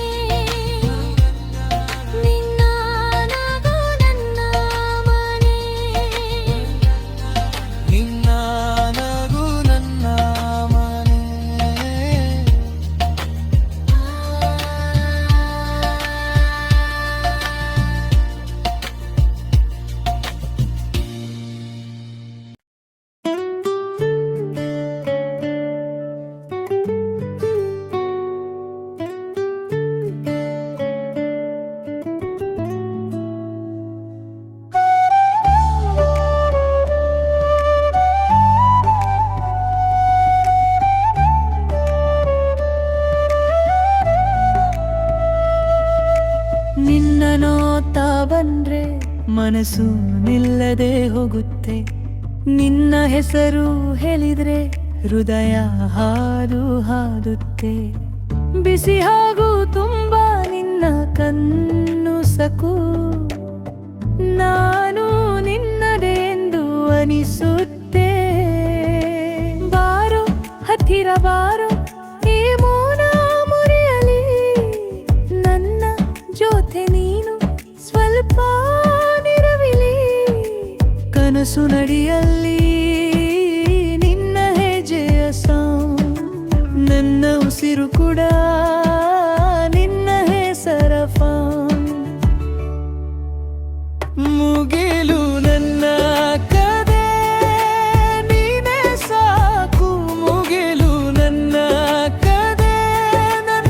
ನಿನ್ನ ನಗು ನನ್ನ ಮನೆ. ನಿನ್ನ ನಗು ನನ್ನ ಮನೆ. ನಿನ್ನ ನೋತಾ ಬಂದ್ರೆ ಮನಸ್ಸು ನಿಲ್ಲದೆ ಹೋಗುತ್ತೆ. ನಿನ್ನ ಹೆಸರು ಹೇಳಿದ್ರೆ ಹೃದಯ ಹಾದು ಹಾದುತ್ತೆ. ಬಿಸಿ ಹಾಗೂ ತುಂಬಾ ನಿನ್ನ ಕಣ್ಣು ಸಕು, ನಾನು ನಿನ್ನದೇ ಎಂದು ಅನಿಸುತ್ತೆ. ಬಾರೋ ಹತ್ತಿರ ಬಾರೋ, ಈ ಮೌನ ಮುರಿಯಲಿ. ನನ್ನ ಜೊತೆ ನೀನು ಸ್ವಲ್ಪ ನಿರವಿಲಿ. ಕನಸು ನಡಿಯಲ್ಲಿ ನಿನ್ನ ಹೆಜ್ಜೆಯ ಸೌಂಡ್, ನನ್ನ ಉಸಿರು ಕೂಡ ನಿನ್ನ ಹೆಸರ ಫೌಂಡ್. ಮುಗಿಲು ನನ್ನ ಕದೆ ನೀನೇ ಸಾಕು, ಮುಗಿಲು ನನ್ನ ಕದೆ ನನ್ನ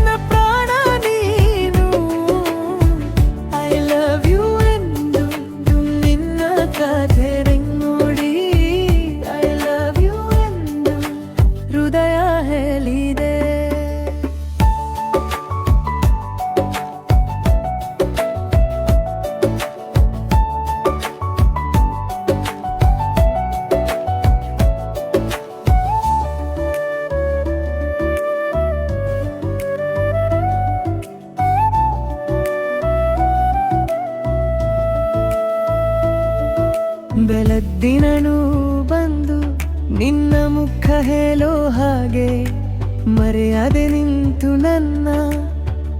ನಿನ್ನ ಮುಖ ಹೇಳೋ ಹಾಗೆ ಮರೆಯದೆ ನಿಂತು ನನ್ನ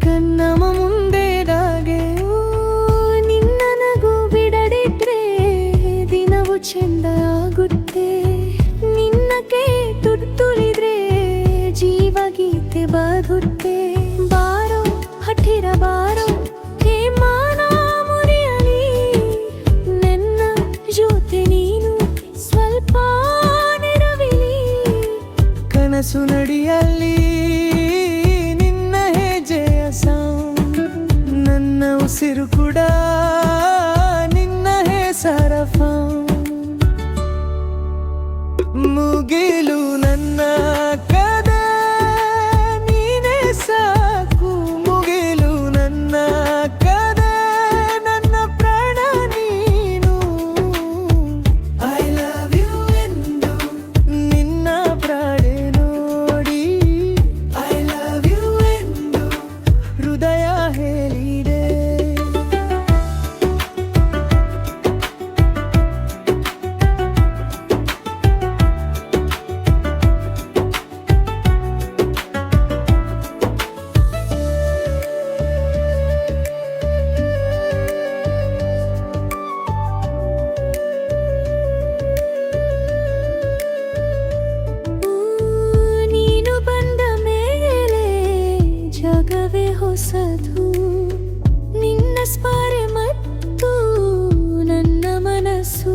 ಕಣ್ಣಮ ಮುಂದೆದಾಗೆ. ನಿನ್ನ ನಗು ಬಿಡದಿದ್ರೆ ದಿನವು ಚೆಂದ ಆಗುತ್ತೆ. ನಿನ್ನ ಕೈ ತುತ್ತುರಿದ್ರೆ ಜೀವಗೀತೆ ಬದುತ್ತೆ. ಬಾರೋ ಹಠಿರ ಬಾರೋ ಮಾನ ಮುರಿಯಲಿ, ನನ್ನ ಜೊತೆ ನೀನು ಸ್ವಲ್ಪ ನೆರವಿಲಿ. ಕನಸು ನಡಿಯಲ್ಲಿ ನಿನ್ನ ಹೆಜ್ಜೆಯ ಸೌಂಡ್, ನನ್ನ ಉಸಿರು ಕೂಡ ನಿನ್ನ ಹೆಸರ ಫೌಂಡ್. ಮುಗಿಲು ನನ್ನ ಕದೆ ನೀನೇ ಸಾಕು, ಮುಗಿಲು ನನ್ನ ಕದೆ ನನ್ನ ಪ್ರಾಣ ನೀನು. ಐ ಲವ್ ಯು ಎಂದು ನಿನ್ನ ಪ್ರಾಣೆ ನೋಡಿ, ಐ ಲವ್ ಯು ಎಂದು ಹೃದಯ ಹೇಳಿದೆ. ನೀನು ಬಂದ ಮೇಲೆ ಜಗವೇ ಹೊಸದು. ನಿನ್ನ ಸ್ಪರ್ಶ ಮತ್ತು ನನ್ನ ಮನಸ್ಸು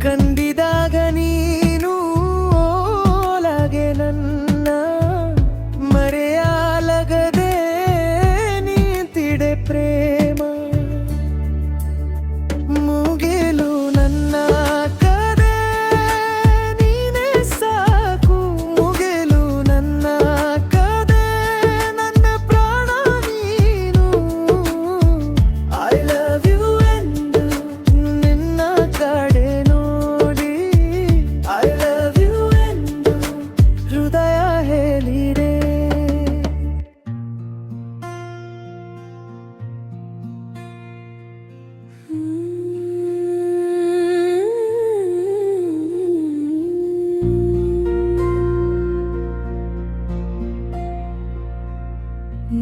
ಕಂಡಿದಾಗ ನೀನು ಓಲಾಗೆ ನನ್ನ ಮರೆಯಾಲಗದೆ ನಿಂತಿದೆ ಪ್ರೇಮ. ಮುಗಿಲು ನನ್ನ ಕದೆ ನೀನೇ ಸಾಕು, ಮುಗಿಲು ನನ್ನ ಕದೆ ನನ್ನ ಪ್ರಾಣ ನೀನು. ಐ ಲವ್ ಯು ಎಂದು ನಿನ್ನ ಕಡೆ ನೋಡಿ, ಐ ಲವ್ ಯು ಎಂದು ಹೃದಯ ಹೇಳಿದೆ.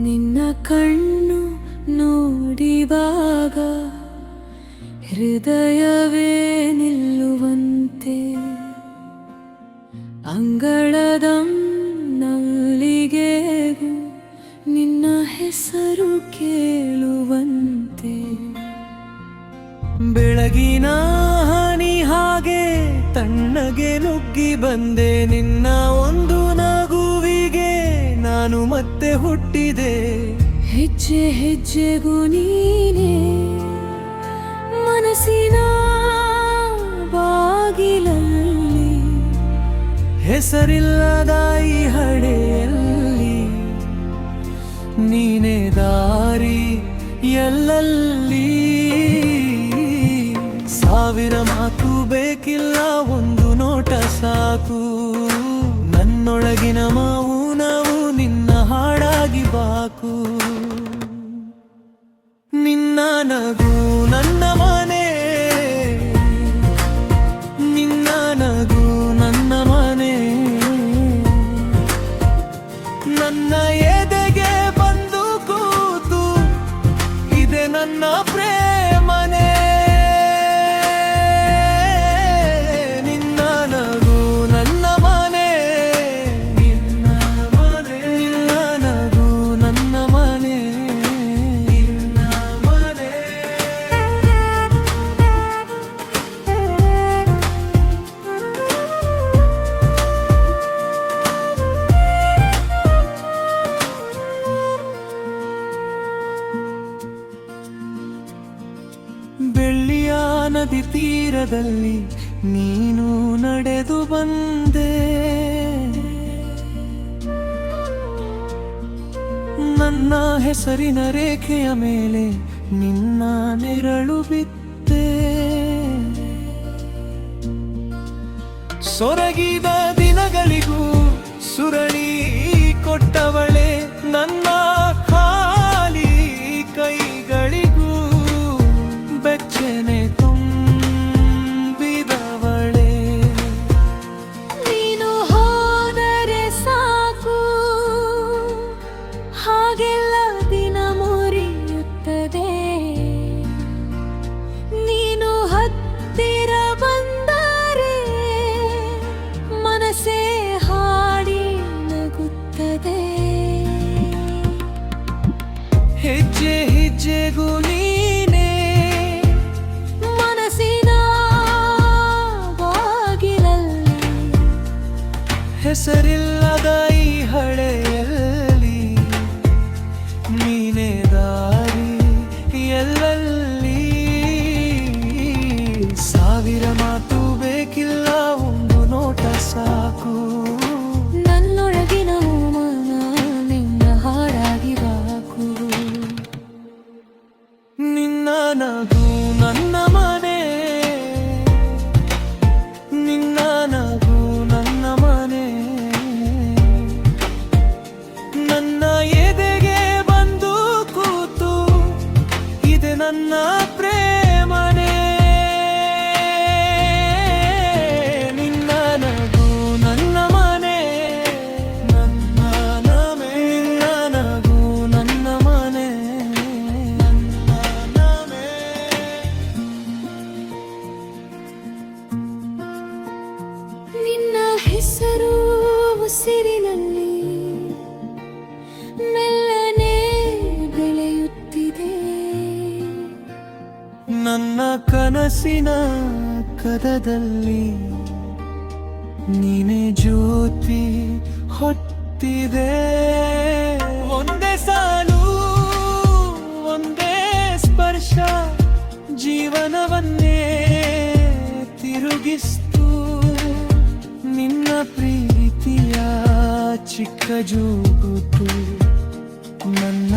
ನಿನ್ನ ಕಣ್ಣು ನೋಡಿದಾಗ ಹೃದಯವೇ ನಿಲ್ಲುವಂತೆ. ಅಂಗಳದ ನಲ್ಲಿಗೆಗೂ ನಿನ್ನ ಹೆಸರು ಕೇಳುವಂತೆ. ಬೆಳಗಿನ ಹನಿ ಹಾಗೆ ತಣ್ಣಗೆ ನುಗ್ಗಿ ಬಂದೆ, ನಿನ್ನ ಒಂದು ನಗುವಿಗೆ ನಾನು ಮತ್ತೆ ಹುಟ್ಟಿದೆ. ಹೆಜ್ಜೆ ಹೆಜ್ಜೆಗೂ ನೀನೇ ಮನಸ್ಸಿನ ಬಾಗಿಲಲ್ಲಿ. ಹೆಸರಿಲ್ಲದ ಈ ಹಡೆಯಲ್ಲಿ ನೀನೇ ದಾರಿ ಎಲ್ಲಲ್ಲಿ. ಸಾವಿರ ಮಾತು ಬೇಕಿಲ್ಲ, ಒಂದು ನೋಟ ಸಾಕು. ನನ್ನೊಳಗಿನ ಮೌನವು ನಿನ್ನ ಹಾಡಾಗಿ ಬಾಕು. ನಿನ್ನ ನಗು ನನ್ನ ಮನೆ, ನಿನ್ನ ನಗು ನನ್ನ ಮನೆ. ನನ್ನ ಎದೆಗೆ ಬಂದು ಕೂತು ಇದೆ ನನ್ನ ಪ್ರೇಮನೆ. ನಿನ್ನ ನಗು ನನ್ನ ಮನೆ, ನಿನ್ನ ಮನೆ, ನಿನ್ನ ನಗು ನನ್ನ ಮನೆ, ನಿನ್ನ ಮನೆ. ಬೆಳ್ಳಿಯ ನದಿ ತೀರದಲ್ಲಿ ನೀನು ನಡೆದು ಬಂದೆ. ನನ್ನ ಹೆಸರಿನ ರೇಖೆಯ ಮೇಲೆ ನಿನ್ನ ನೆರಳು ಬಿತ್ತೆ. ಸೊರಗಿದ ದಿನಗಳಿಗೂ ಸುರಳಿ ಕೊಟ್ಟವಳೆ, ನನ್ನ ಖಾಲಿ ಕೈಗಳಿಗೂ ಬೆಚ್ಚನೆ ತುಂಬಿದವಳೆ. ನಗೆಗೂ ನೀನೇ ಮನಸ್ಸಿನ ಬಾಗಿಲಲ್ಲಿ ಹೆಸರಿಲ್ಲದ ಈ ಹಳೆಯಲ್ಲಿ ನೀನೇ ದಾರಿ ಎಲ್ಲಲ್ಲಿ ಸಾವಿರ ಮಾತು ಬೇಕಿಲ್ಲ ಒಂದು ನೋಟ ಸಾಕು ನನ್ನೊಳಗಿನ ಮನ ನಿನ್ನ ಹಾಡಾಗಿ ಬಾಕು ನಿನ್ನ ನಗು ನನ್ನ ಮನೆ ನಿನ್ನ ನಗು ನನ್ನ ಮನೆ ನನ್ನ ಎದೆಗೆ ಬಂದು ಕೂತು ಇದೆ ನನ್ನ ಪ್ರೇಮನೆ ನಿನ್ನ ನಗು ನನ್ನ ಮನೆ ನನ್ನ ನಮೆ ನಿನ್ನ ನಗು ನನ್ನ ಮನೆ ನನ್ನ ನಮೆ ನಿನ್ನ ಹೆಸರು ಉಸಿರಿನಲ್ಲಿ ಮೆಲ್ಲನೆ ಬೆಳೆಯುತ್ತಿದೆ ನನ್ನ ಕನಸಿನ ಕದದಲ್ಲಿ ನೀನೇ ಜ್ಯೋತಿ ಹೊತ್ತಿದೆ ಒಂದೇ ಸಾಲು ಒಂದೇ ಸ್ಪರ್ಶ ಜೀವನವನ್ನೇ ತಿರುಗಿಸ್ತು ನಿನ್ನ ಪ್ರೀತಿಯ ಚಿಕ್ಕ ಜೂಗುತು ನನ್ನ